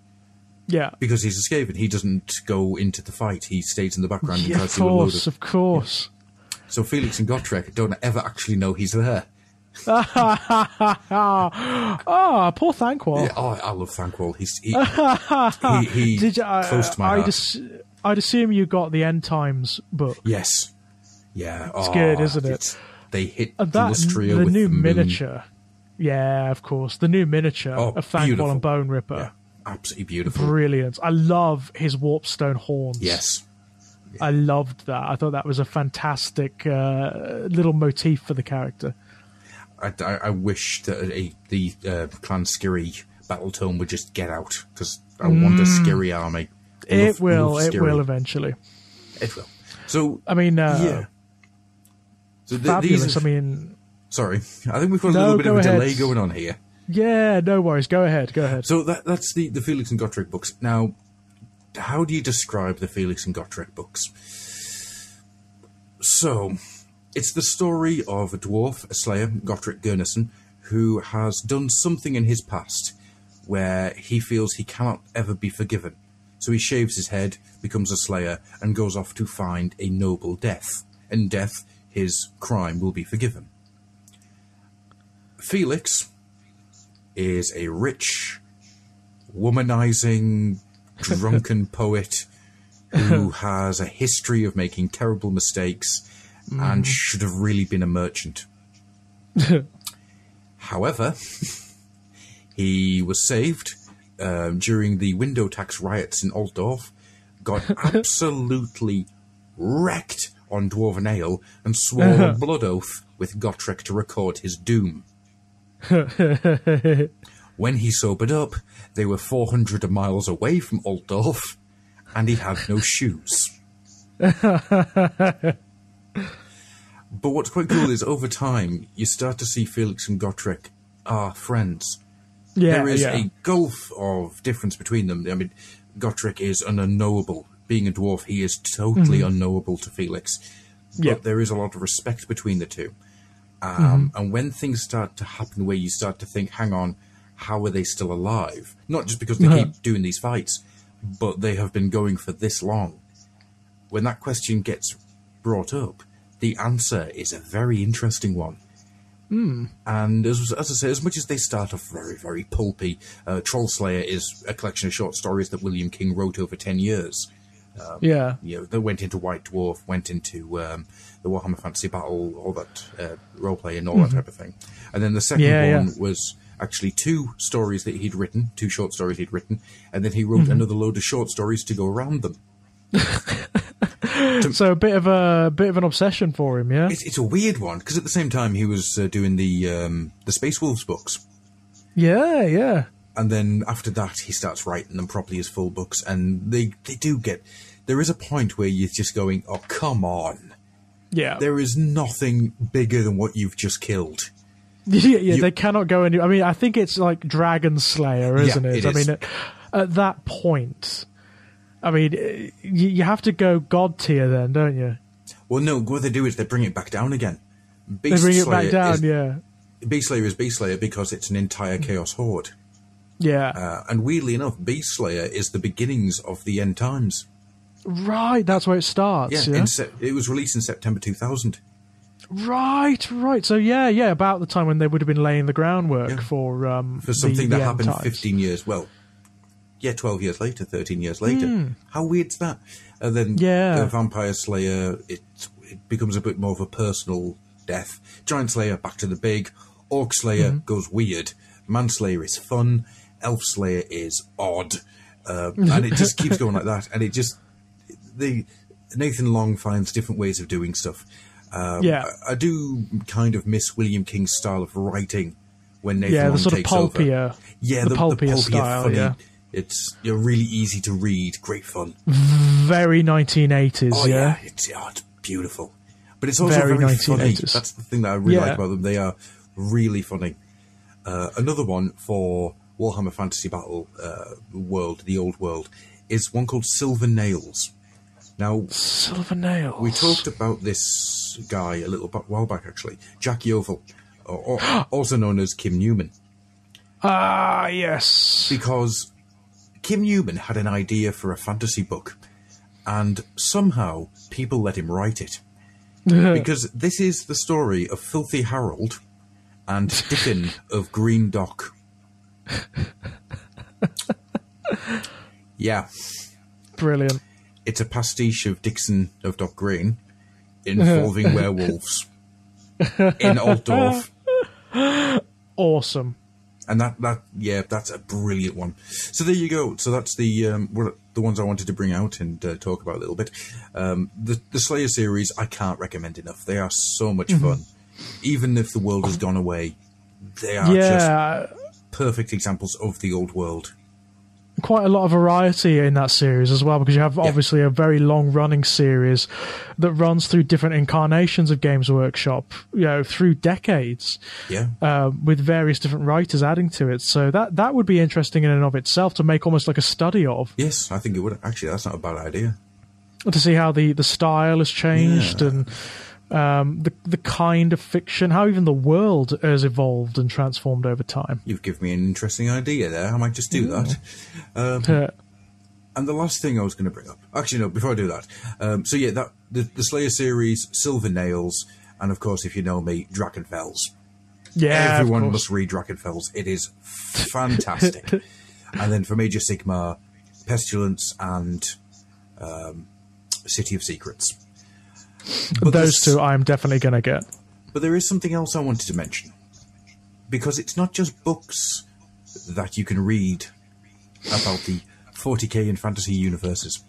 Yeah, because he's a Skaven, he doesn't go into the fight. He stays in the background. Yeah, and tries to load of course. So Felix and Gotrek don't ever actually know he's there. Poor Thankwall. Yeah, I love Thankwall. He's close to my heart. I'd assume you got the End Times book. Yes. Yeah. It's good, isn't it? They hit Illustria with the new moon. miniature. Yeah, of course. The new miniature of Thankwall and Bone Ripper. Yeah, absolutely beautiful. Brilliant. I love his Warpstone horns. Yes. Yeah. I loved that. I thought that was a fantastic little motif for the character. I wish that the Clan Skiri battle tome would just get out, because I want a Skiri army. It will eventually. It will. So I mean, So fabulous. sorry, I think we've got a little bit of a delay going on here. Yeah, no worries. Go ahead. So that's the Felix and Gotrek books. Now, how do you describe the Felix and Gotrek books? So, it's the story of a dwarf, a slayer, Gotrek Gurnisson, who has done something in his past where he feels he cannot ever be forgiven. So he shaves his head, becomes a slayer, and goes off to find a noble death. In death, his crime will be forgiven. Felix is a rich, womanizing, drunken poet who has a history of making terrible mistakes and should have really been a merchant. However, he was saved during the window tax riots in Altdorf, got absolutely wrecked on Dwarven Ale, and swore a blood oath with Gotrek to record his doom. When he sobered up, they were 400 miles away from Altdorf, and he had no shoes. But what's quite cool is, over time, you start to see Felix and Gotrek are friends. There is a gulf of difference between them. I mean, Gotrek is an unknowable. Being a dwarf, he is totally unknowable to Felix. But there is a lot of respect between the two. And when things start to happen where you start to think, hang on, how are they still alive? Not just because they keep doing these fights, but they have been going for this long. When that question gets brought up, the answer is a very interesting one. And as I say, as much as they start off very, very pulpy, Trollslayer is a collection of short stories that William King wrote over 10 years. You know, they went into White Dwarf, went into the Warhammer Fantasy Battle, all that roleplay and all that type of thing. And then the second one was actually two short stories he'd written, and then he wrote another load of short stories to go around them. So a bit of an obsession for him, yeah. It's a weird one, because at the same time he was doing the Space Wolves books. Yeah. And then after that, he starts writing them properly as full books, and they do get... There is a point where you're just going, oh, come on. Yeah. There is nothing bigger than what you've just killed. They cannot go any... I mean, I think it's like Dragon Slayer, isn't it? It is. I mean, at that point, I mean, you have to go God tier then, don't you? Well, no, what they do is they bring it back down again. They bring it back down, yeah. Beast Slayer is Beast Slayer because it's an entire Chaos Horde. Yeah. And weirdly enough, Beast Slayer is the beginnings of the end times. Right, that's where it starts. Yeah. It was released in September 2000. Right. So about the time when they would have been laying the groundwork for something that happened times. 15 years. Well, 12 years later, 13 years later. How weird's that? And then the Vampire Slayer, it becomes a bit more of a personal death. Giant Slayer, back to the big. Orc Slayer goes weird. Manslayer is fun. Elf Slayer is odd. And it just keeps going like that. And it just... Nathan Long finds different ways of doing stuff. I do kind of miss William King's style of writing when Nathan Long takes over. The pulpier style, funny. It's really easy to read, great fun. Very 1980s, It's beautiful. But it's also very funny. That's the thing that I really like about them. They are really funny. Another one for Warhammer Fantasy Battle world, the old world, is one called Silver Nails. Now, Silver Nails. We talked about this guy a while back, actually. Jack Yeovil, also known as Kim Newman. Ah, yes. Because Kim Newman had an idea for a fantasy book, and somehow people let him write it. Because this is the story of Filthy Harold and Dickon of Green Dock. Yeah. Brilliant. It's a pastiche of Dixon of Dock Green involving werewolves in Altdorf. Awesome. And that's a brilliant one. So there you go. So that's the ones I wanted to bring out and talk about a little bit. The Slayer series, I can't recommend enough. They are so much fun. Even if the world has gone away, they are just perfect examples of the old world. quite a lot of variety in that series as well, because you have obviously a very long-running series that runs through different incarnations of Games Workshop, through decades, with various different writers adding to it. So that would be interesting in and of itself to make almost like a study of. Yes, I think it would. Actually, that's not a bad idea. To see how the style has changed and the kind of fiction, how even the world has evolved and transformed over time. You've given me an interesting idea there. I might just do that. And the last thing I was going to bring up... Actually, no, before I do that. The Slayer series, Silver Nails, and of course, if you know me, Drakenfels. Yeah, everyone must read Drakenfels. It is fantastic. And then from Age of Sigmar, Pestilence and City of Secrets. But those two I'm definitely going to get. But there is something else I wanted to mention. Because it's not just books that you can read about the 40k and fantasy universes.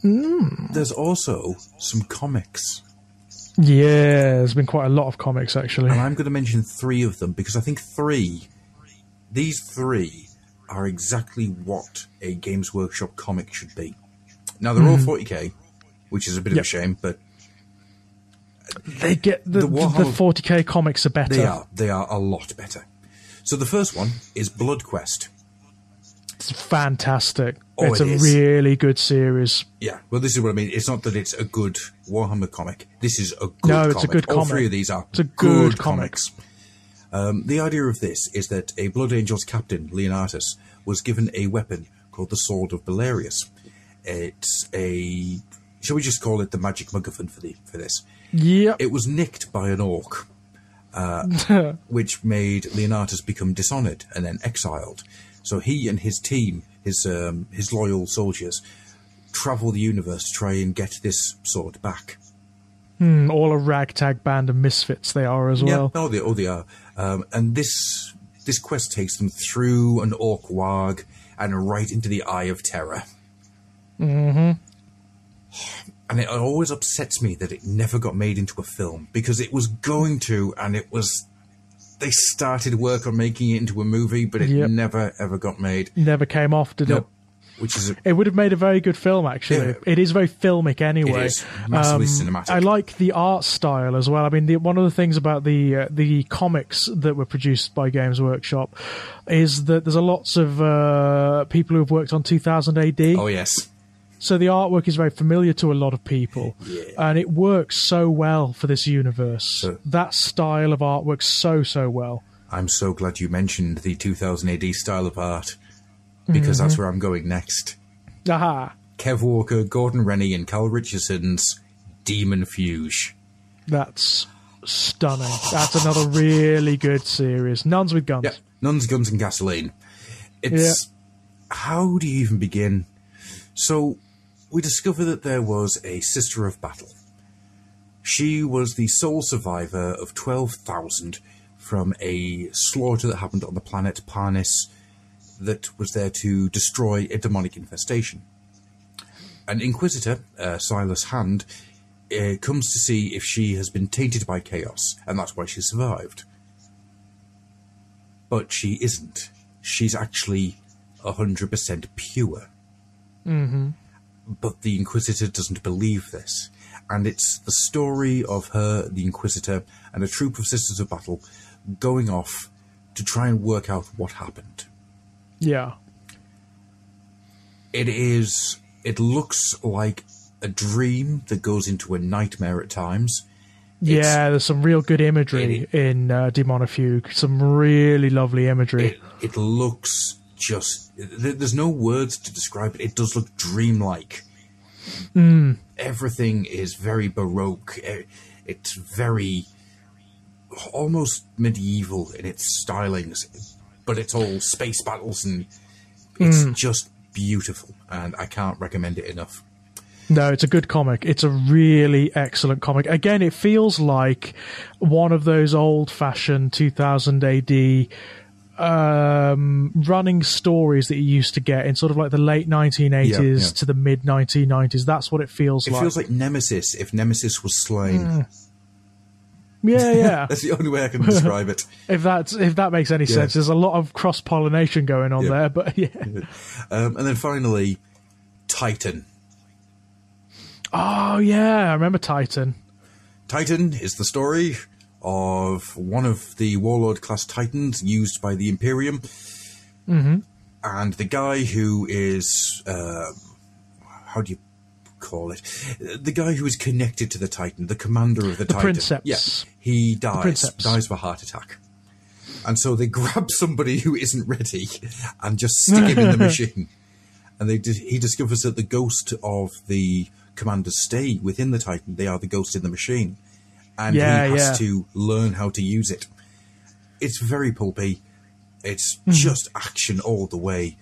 There's also some comics. Yeah, there's been quite a lot of comics, actually. And I'm going to mention 3 of them, because I think these 3 are exactly what a Games Workshop comic should be. Now, they're all 40k, which is a bit of a shame, but... They get the 40k comics are better. They are a lot better. So the first one is Blood Quest. It's fantastic. It's a really good series. Yeah, well, this is what I mean. It's not that it's a good Warhammer comic. This is a good comic. No, it's a good comic. All 3 of these are good comics. The idea of this is that a Blood Angels captain, Leonatus, was given a weapon called the Sword of Belerius. It's a... Shall we just call it the magic MacGuffin for this? Yeah. It was nicked by an orc, which made Leonatus become dishonoured and then exiled. So he and his team, his loyal soldiers, travel the universe to try and get this sword back. All a ragtag band of misfits they are as well. Yeah, they are. And this quest takes them through an orc warg and right into the Eye of Terror. Mm-hmm. And it always upsets me that it never got made into a film, because it was going to, and they started work on making it into a movie, but it never ever got made. Never came off, did it? It would have made a very good film, actually. Yeah. It is very filmic anyway. It is massively cinematic. I like the art style as well. I mean, one of the things about the comics that were produced by Games Workshop is that there's lots of people who have worked on 2000 AD. Oh, yes. So the artwork is very familiar to a lot of people, and it works so well for this universe. That style of art works so well. I'm so glad you mentioned the 2000 AD style of art, because that's where I'm going next. Aha! Kev Walker, Gordon Rennie, and Cal Richardson's Demon Fuge. That's stunning. That's another really good series. Nuns with Guns. Yeah, Nuns, Guns, and Gasoline. It's... How do you even begin? So... we discover that there was a Sister of Battle. She was the sole survivor of 12,000 from a slaughter that happened on the planet Parnis that was there to destroy a demonic infestation. An Inquisitor, Silas Hand, comes to see if she has been tainted by chaos, and that's why she survived. But she isn't. She's actually 100% pure. Mm-hmm. But the Inquisitor doesn't believe this. And it's the story of her, the Inquisitor, and a troop of Sisters of Battle going off to try and work out what happened. Yeah. It looks like a dream that goes into a nightmare at times. There's some real good imagery in Demonifuge. Some really lovely imagery. It looks just... There's no words to describe it. It does look dreamlike. Everything is very Baroque. It's very... almost medieval in its stylings. But it's all space battles, and it's just beautiful. And I can't recommend it enough. No, it's a good comic. It's a really excellent comic. Again, it feels like one of those old-fashioned 2000 AD running stories that you used to get in sort of like the late 1980s to the mid 1990s. That's what it feels like. It feels like Nemesis, if Nemesis was slain. Yeah. That's the only way I can describe it. If that makes any sense. There's a lot of cross-pollination going on there, but yeah. And then finally, Titan. Oh, yeah, I remember Titan. Titan is the story of one of the Warlord-class Titans used by the Imperium. Mm-hmm. And the guy who is... how do you call it? The guy who is connected to the Titan, the commander of the Titan. Princeps. Yeah, he dies of a heart attack. And so they grab somebody who isn't ready and just stick him in the machine. And he discovers that the ghost of the commander's stay within the Titan. They are the ghost in the machine. And he has to learn how to use it. It's very pulpy. It's just action all the way.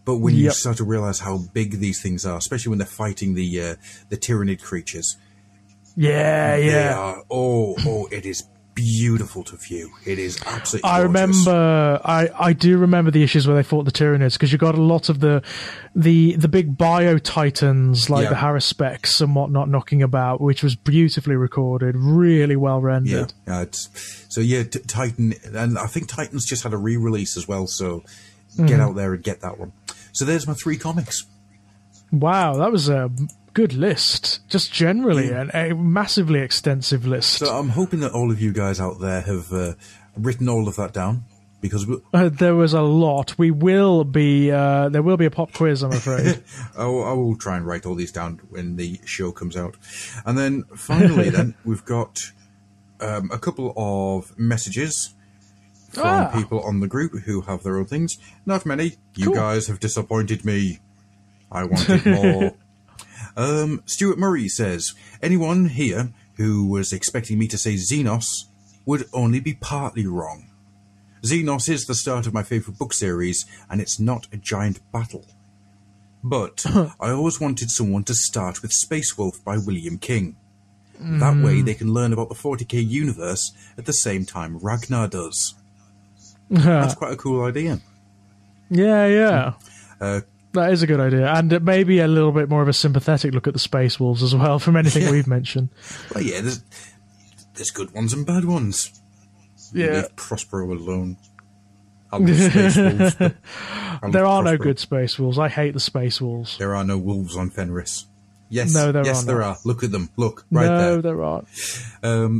But when you start to realize how big these things are, especially when they're fighting the Tyranid creatures. They are, it is beautiful to view. It is absolutely gorgeous. I do remember the issues where they fought the Tyranids, because you got a lot of the big bio titans like the Haruspecs and whatnot knocking about, which was beautifully recorded, really well rendered. Titan, and I think Titan's just had a re-release as well, so get out there and get that one. So there's my 3 comics. Wow, that was a good list, just generally, and a massively extensive list. So I'm hoping that all of you guys out there have written all of that down, because there was a lot. We will be there will be a pop quiz, I'm afraid. I will try and write all these down when the show comes out. And then finally, we've got a couple of messages from people on the group who have their own things. Not many. You guys have disappointed me. I wanted more. Stuart Murray says, anyone here who was expecting me to say Xenos would only be partly wrong. Xenos is the start of my favourite book series, and it's not a giant battle. But I always wanted someone to start with Space Wolf by William King. That way they can learn about the 40k universe at the same time Ragnar does. That's quite a cool idea. Yeah. That is a good idea. And maybe a little bit more of a sympathetic look at the Space Wolves as well, from anything we've mentioned. Well, yeah, there's good ones and bad ones. Yeah. Leave Prospero alone. I love Space Wolves. There are no good Space Wolves. I hate the Space Wolves. There are no wolves on Fenris. Yes, no, there are. Look at them. Look, right there. No, there aren't.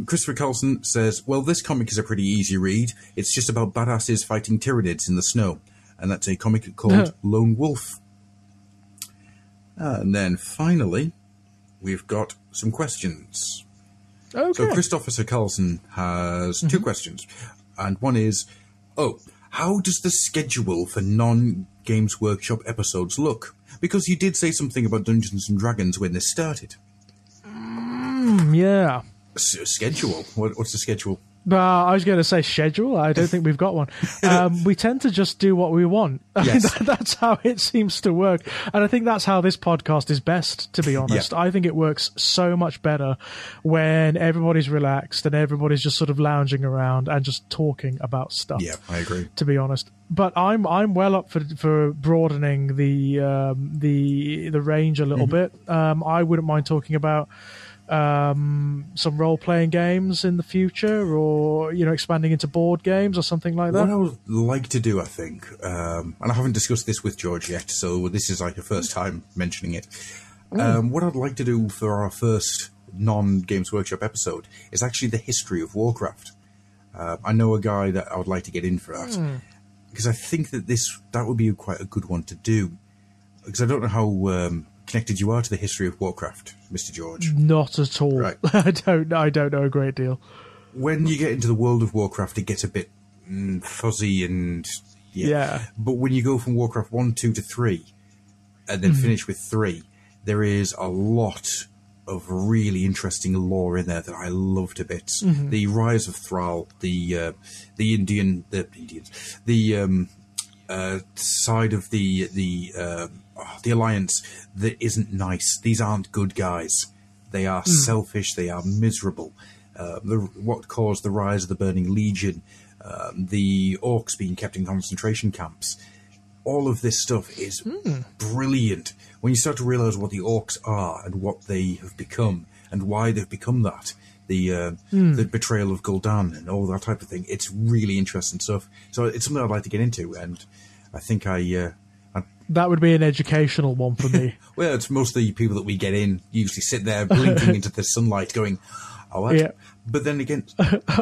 Christopher Carlson says, well, this comic is a pretty easy read. It's just about badasses fighting Tyranids in the snow. And that's a comic called Lone Wolf. And then finally, we've got some questions. Okay. So Christopher Carlson has 2 questions. And one is, how does the schedule for non-Games Workshop episodes look? Because you did say something about Dungeons and Dragons when this started. Yeah. Schedule? What's the schedule? I was going to say schedule. I don't think we've got one. We tend to just do what we want. Yes. That's how it seems to work. And I think that's how this podcast is best, to be honest. I think it works so much better when everybody's relaxed and everybody's just sort of lounging around and just talking about stuff. Yeah, I agree. To be honest. But I'm well up for broadening the range a little bit. I wouldn't mind talking about some role-playing games in the future, or expanding into board games or something like that. What I would like to do, I think, and I haven't discussed this with George yet, so this is like the first time mentioning it. What I'd like to do for our first non-Games Workshop episode is actually the history of Warcraft. I know a guy that I would like to get in for that, because I think that would be quite a good one to do, because I don't know how connected you are to the history of Warcraft, Mr. George. Not at all. Right. I don't know a great deal. When you get into the world of Warcraft, it gets a bit fuzzy and But when you go from Warcraft 1, 2 to 3, and then finish with 3, there is a lot of really interesting lore in there that I love to bits. The rise of Thrall, the side of the Alliance that isn't nice. These aren't good guys. They are selfish. They are miserable. What caused the rise of the Burning Legion, the orcs being kept in concentration camps. All of this stuff is brilliant. When you start to realize what the orcs are and what they have become and why they've become that, the betrayal of Gul'dan and all that type of thing. It's really interesting stuff. So it's something I'd like to get into, and I think that would be an educational one for me. Well, it's most of the people that we get in usually sit there blinking into the sunlight going, oh, what? Yeah. But then again,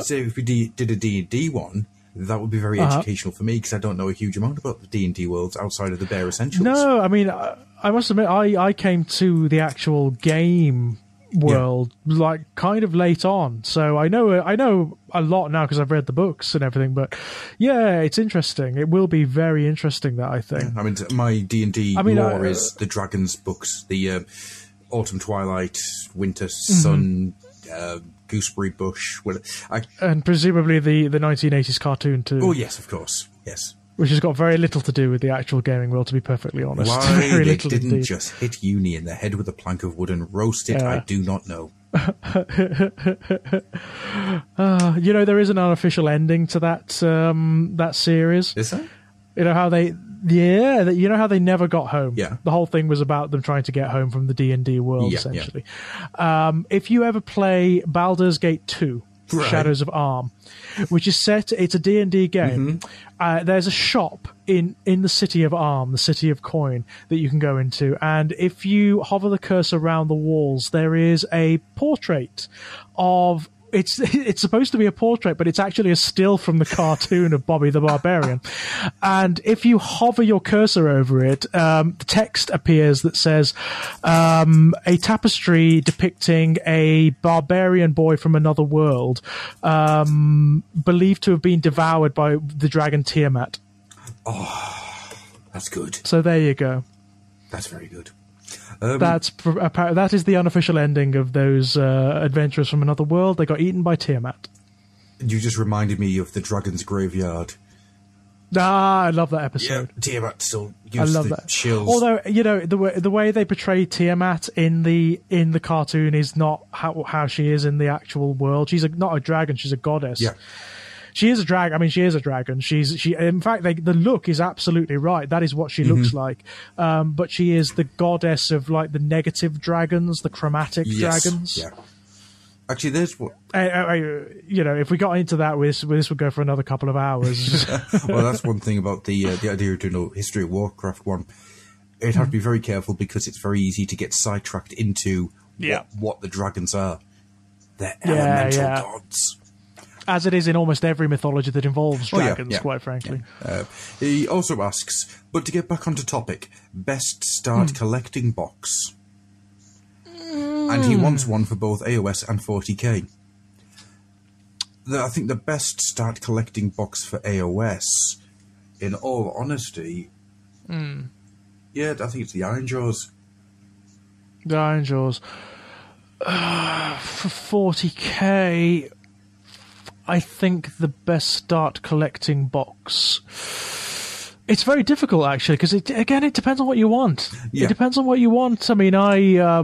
say if we did a D&D one, that would be very educational for me, because I don't know a huge amount about the D&D worlds outside of the bare essentials. No, I mean, I must admit, I came to the actual game world like kind of late on, so I know a lot now because I've read the books and everything. But yeah, it's interesting. It will be very interesting, that I think. Yeah, I mean, my D&D lore is the Dragons books, the Autumn Twilight, Winter Sun, Gooseberry Bush, and presumably the 1980s cartoon too. Oh yes, of course, yes. Which has got very little to do with the actual gaming world, to be perfectly honest. Why very they didn't just hit Uni in the head with a plank of wood and roast it, I do not know. There is an unofficial ending to that series. Is there? You know how they... Yeah, you know how they never got home? Yeah. The whole thing was about them trying to get home from the D&D world, essentially. Yeah. If you ever play Baldur's Gate 2, Shadows of Arm, which is it's a D&D game. There's a shop in the city of Arm, the city of coin, that you can go into, and if you hover the cursor around the walls, there is a portrait of... It's supposed to be a portrait, but it's actually a still from the cartoon of Bobby the Barbarian. And if you hover your cursor over it, the text appears that says, a tapestry depicting a barbarian boy from another world, believed to have been devoured by the dragon Tiamat. Oh, that's good. So there you go. That's very good. That is the unofficial ending of those adventurers from another world. They got eaten by Tiamat. You just reminded me of the Dragon's Graveyard. I love that episode. Yeah, Tiamat still gives the chills. Although, the way they portray Tiamat in the cartoon is not how she is in the actual world. She's not a dragon, she's a goddess. Yeah. She is a dragon. I mean, she is a dragon. In fact, the look is absolutely right. That is what she looks like. But she is the goddess of like the negative dragons, the chromatic dragons. Yeah. Actually, there's what. If we got into that, this would go for another couple of hours. Well, that's one thing about the idea of doing a History of Warcraft one. It has to be very careful because it's very easy to get sidetracked into what the dragons are. They're elemental gods. As it is in almost every mythology that involves dragons, quite frankly. Yeah. He also asks, but to get back onto topic, best start collecting box. And he wants one for both AOS and 40k. I think the best start collecting box for AOS, in all honesty, I think it's the Iron Jaws. The Iron Jaws. For 40k... I think the best start collecting box. It's very difficult actually, because it depends on what you want. Yeah. It depends on what you want. I mean, I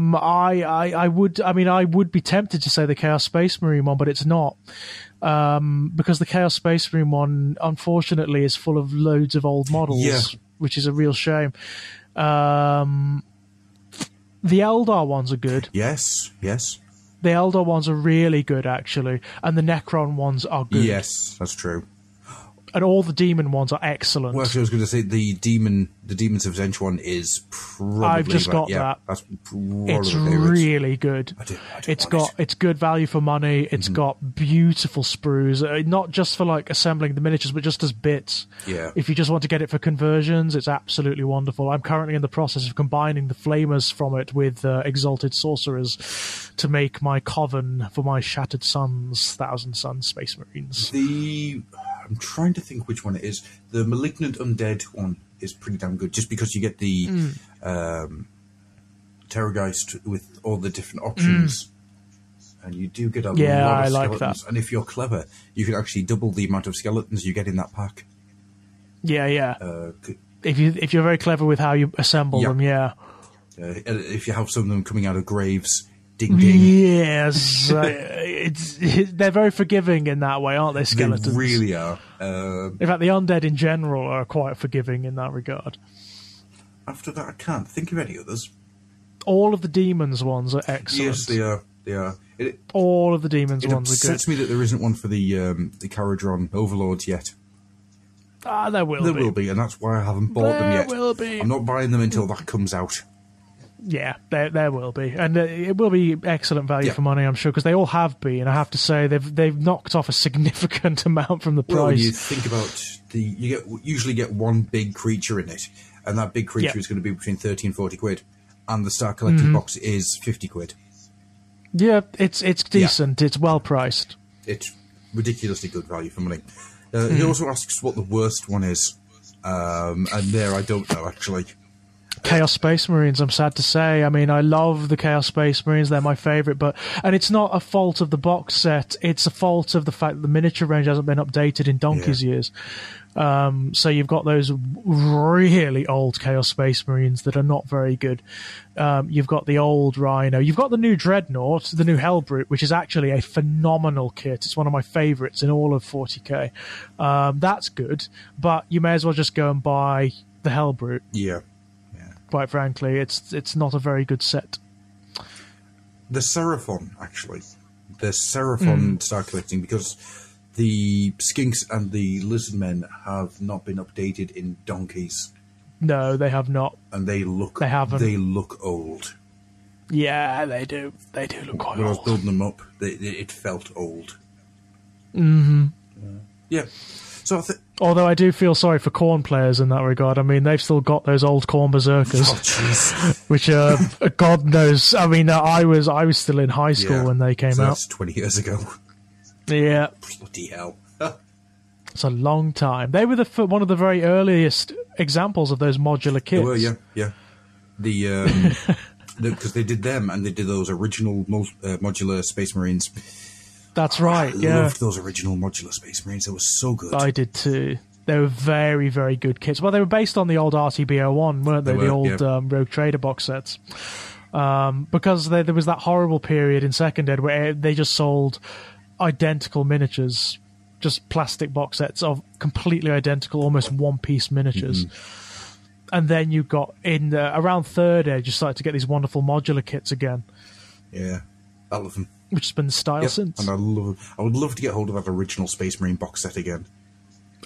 would be tempted to say the Chaos Space Marine one, but it's not, because the Chaos Space Marine one, unfortunately, is full of loads of old models, which is a real shame. The Eldar ones are good. Yes. The Eldar ones are really good, actually, and the Necron ones are good. Yes, that's true. And all the Demon ones are excellent. Well, actually, I was going to say the Demons of Zench one is probably... I've just got that. That's it's really good. It's good value for money. It's got beautiful sprues, not just for like assembling the miniatures, but just as bits. Yeah. If you just want to get it for conversions, it's absolutely wonderful. I'm currently in the process of combining the flamers from it with Exalted Sorcerers to make my coven for my Shattered Suns, Thousand Suns Space Marines. I'm trying to think which one it is. The Malignant Undead one is pretty damn good, just because you get the Terrorgeist with all the different options. And you do get a lot of skeletons. Like that. And if you're clever, you can actually double the amount of skeletons you get in that pack. Yeah. If you're very clever with how you assemble them, if you have some of them coming out of graves... Ding, ding. Yes, they're very forgiving in that way, aren't they, skeletons? They really are. In fact, the undead in general are quite forgiving in that regard. After that, I can't think of any others. All of the demons ones are excellent. Yes, they are. They are. All of the Demons It ones are good. upsets me that there isn't one for the Caradron Overlords yet. There will be, and that's why I haven't bought them yet. There will be. I'm not buying them until that comes out. Yeah, there will be, and it will be excellent value for money, I'm sure, because they all have been. I have to say they've knocked off a significant amount from the price. Well, you think about you usually get one big creature in it, and that big creature is going to be between 30 and 40 quid, and the Star Collecting box is 50 quid. Yeah, it's decent. It's well priced. It's ridiculously good value for money. He also asks what the worst one is, and there I don't know actually. Chaos Space Marines, I'm sad to say. I mean, I love the Chaos Space Marines. They're my favourite, and it's not a fault of the box set. It's a fault of the fact that the miniature range hasn't been updated in donkey's years. So you've got those really old Chaos Space Marines that are not very good. You've got the old Rhino. You've got the new Dreadnought, the new Hellbrute, which is actually a phenomenal kit. It's one of my favourites in all of 40k. That's good, but you may as well just go and buy the Hellbrute. Yeah. Quite frankly, it's not a very good set. The Seraphon, actually. The Seraphon Star Collecting, because the Skinks and the Lizardmen have not been updated in donkeys. No, they have not. And they look old. Yeah, they do. They do look quite old. When I was building them up, it felt old. Mm-hmm. Yeah. So although I do feel sorry for Khorne players in that regard. I mean, they've still got those old Khorne Berserkers, which God knows. I mean, I was still in high school when they came out. That's 20 years ago. Yeah, bloody hell. It's a long time. They were one of the very earliest examples of those modular kits. They were, yeah. Because they did them, and they did those original modular Space Marines. That's right, I loved those original modular Space Marines. They were so good. I did too. They were very, very good kits. Well, they were based on the old RTB01, weren't they? The old Rogue Trader box sets. Because there was that horrible period in Second Ed where they just sold identical miniatures, just plastic box sets of completely identical, almost one-piece miniatures. And then you got in around Third Ed, you started to get these wonderful modular kits again. Yeah, I love them. Which has been the style since. And I would love to get hold of that original Space Marine box set again.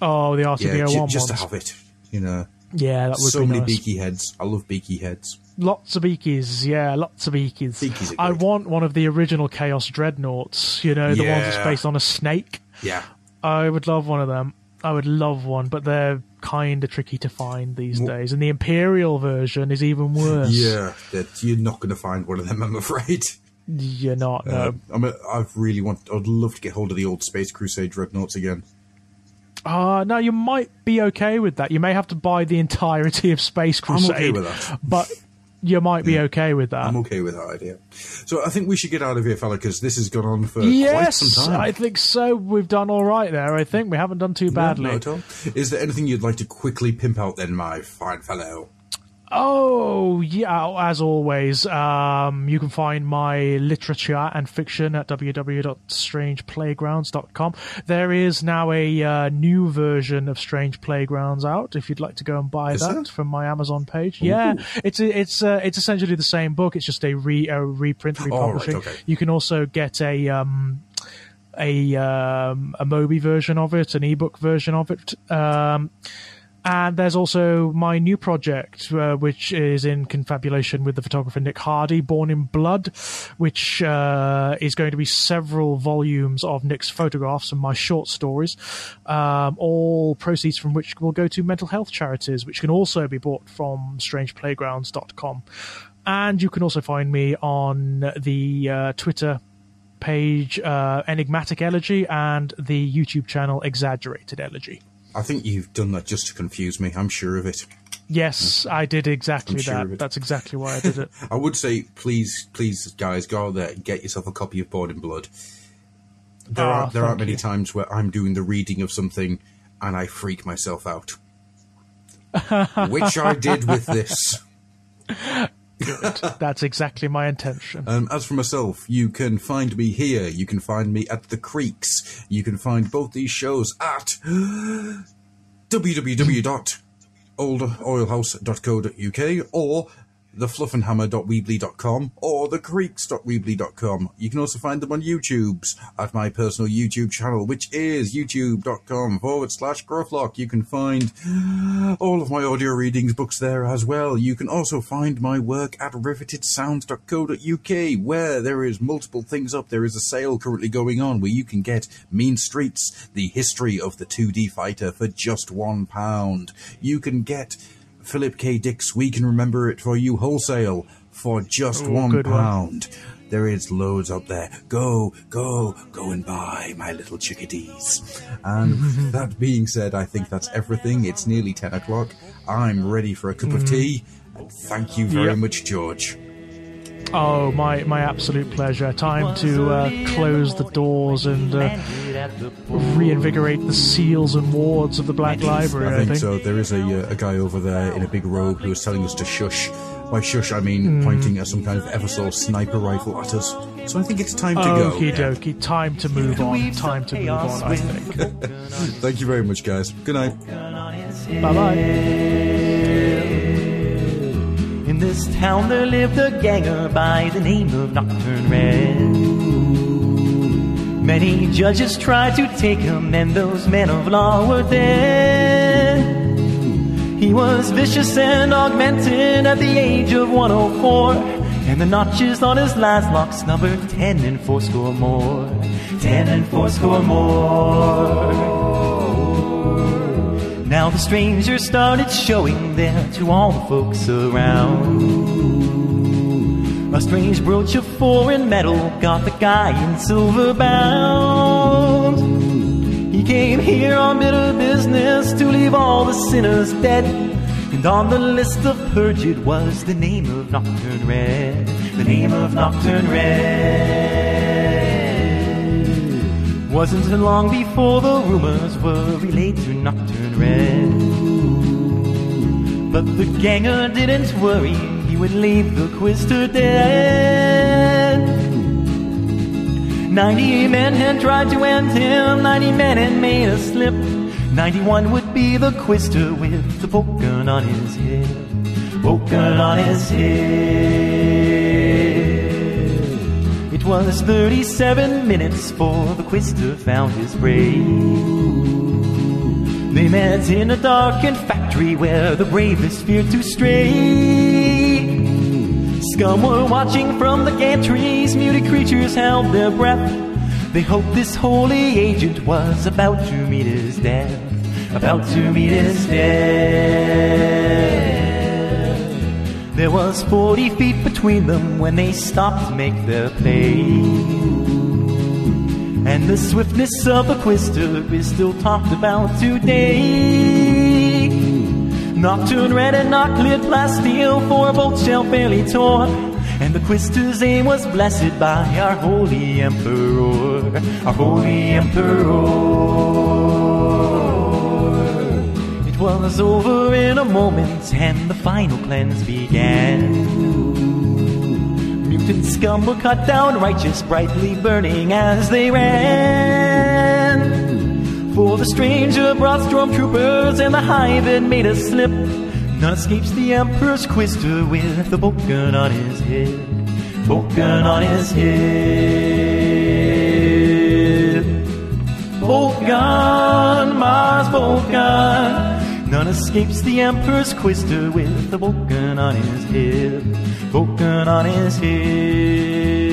Oh, the RTB01 just to have it, you know. Yeah, that would be nice. So many beaky heads. I love beaky heads. Lots of beakies, lots of beakies. Beakies are great. I want one of the original Chaos Dreadnoughts, you know, the ones that's based on a snake. Yeah. I would love one of them. I would love one, but they're kind of tricky to find these days. And the Imperial version is even worse. Yeah, you're not going to find one of them, I'm afraid. You're not, no. I'd love to get hold of the old Space Crusade Dreadnoughts again. No, you might be okay with that. You may have to buy the entirety of Space Crusade. I'm okay with that. But you might be okay with that. I'm okay with that idea. So I think we should get out of here, fella, because this has gone on for quite some time. I think so. We've done all right there, I think. We haven't done too badly. No, at all. Is there anything you'd like to quickly pimp out then, my fine fellow? Oh, yeah, as always, you can find my literature and fiction at www.strangeplaygrounds.com. There is now a new version of Strange Playgrounds out, if you'd like to go and buy that from my Amazon page. Ooh. Yeah, it's essentially the same book, it's just a reprint, republishing. Right, okay. You can also get a Mobi version of it, an ebook version of it. And there's also my new project, which is in confabulation with the photographer Nick Hardy, Born in Blood, which is going to be several volumes of Nick's photographs and my short stories, all proceeds from which will go to mental health charities, which can also be bought from strangeplaygrounds.com. And you can also find me on the Twitter page Enigmatic Elegy and the YouTube channel Exaggerated Elegy. I think you've done that just to confuse me. I'm sure of it. Yes, I did exactly that. That's exactly why I did it. I would say, please, guys, go out there and get yourself a copy of Born in Blood. There aren't many times where I'm doing the reading of something and I freak myself out. Which I did with this. Good. That's exactly my intention. As for myself, you can find me here. You can find me at The Creeks. You can find both these shows at www.oldoilhouse.co.uk or thefluffenhammer.weebly.com or thecreeks.weebly.com. You can also find them on YouTube at my personal YouTube channel, which is youtube.com/growthlock. You can find all of my audio readings books there as well. You can also find my work at rivetedsounds.co.uk, where there is multiple things up. There is a sale currently going on where you can get Mean Streets, the history of the 2D fighter, for just £1. You can get Philip K. Dick's We Can Remember It For You wholesale for just £1. There is loads up there. Go and buy, my little chickadees. And that being said, I think that's everything. It's nearly 10 o'clock. I'm ready for a cup of tea. And thank you very much, George. Oh, my absolute pleasure. Time to close the doors and reinvigorate the seals and wards of the Black Library, I think. So. There is a guy over there in a big robe who is telling us to shush. By shush, I mean pointing at some kind of Eversole sniper rifle at us. So I think it's time to go. Okie dokie. Time to move on. Time to move on, I think. Thank you very much, guys. Good night. Bye-bye. In this town there lived a ganger by the name of Nocturne Red. Many judges tried to take him, and those men of law were dead. He was vicious and augmented at the age of 104, and the notches on his last locks numbered 10 and fourscore more. 10 and fourscore more. Now the stranger started showing there to all the folks around. A strange brooch of foreign metal got the guy in silver bound. He came here on bitter business to leave all the sinners dead, and on the list of purged was the name of Nocturne Red. The name of Nocturne Red. Wasn't long before the rumors were relayed to Nocturne Red. But the ganger didn't worry, he would leave the Quister dead. 90 men had tried to end him, 90 men had made a slip. 91 would be the Quister with the poke gun on his head. Poke gun on his head. It was 37 minutes before the Quister found his prey. They met in a darkened factory where the bravest feared to stray. Scum were watching from the gantries, muted creatures held their breath. They hoped this holy agent was about to meet his death. About to meet his death. There was 40 feet between them when they stopped to make their play. And the swiftness of the Quister is still talked about today. Nocturne Red and Knock-Lid Plasteel, for a bolt shell fairly tore. And the Quister's aim was blessed by our holy emperor. Our holy emperor. It was over in a moment, and the final cleanse began. Mutant scum were cut down, righteous, brightly burning as they ran. For the stranger brought stormtroopers, and the hive had made a slip. None escapes the Emperor's Quister with the bolt gun on his head. Bolt gun on his head. Bolt gun, Mars bolt gun. None escapes the Emperor's Quister with the bolt gun on his head. Bolt gun on his head.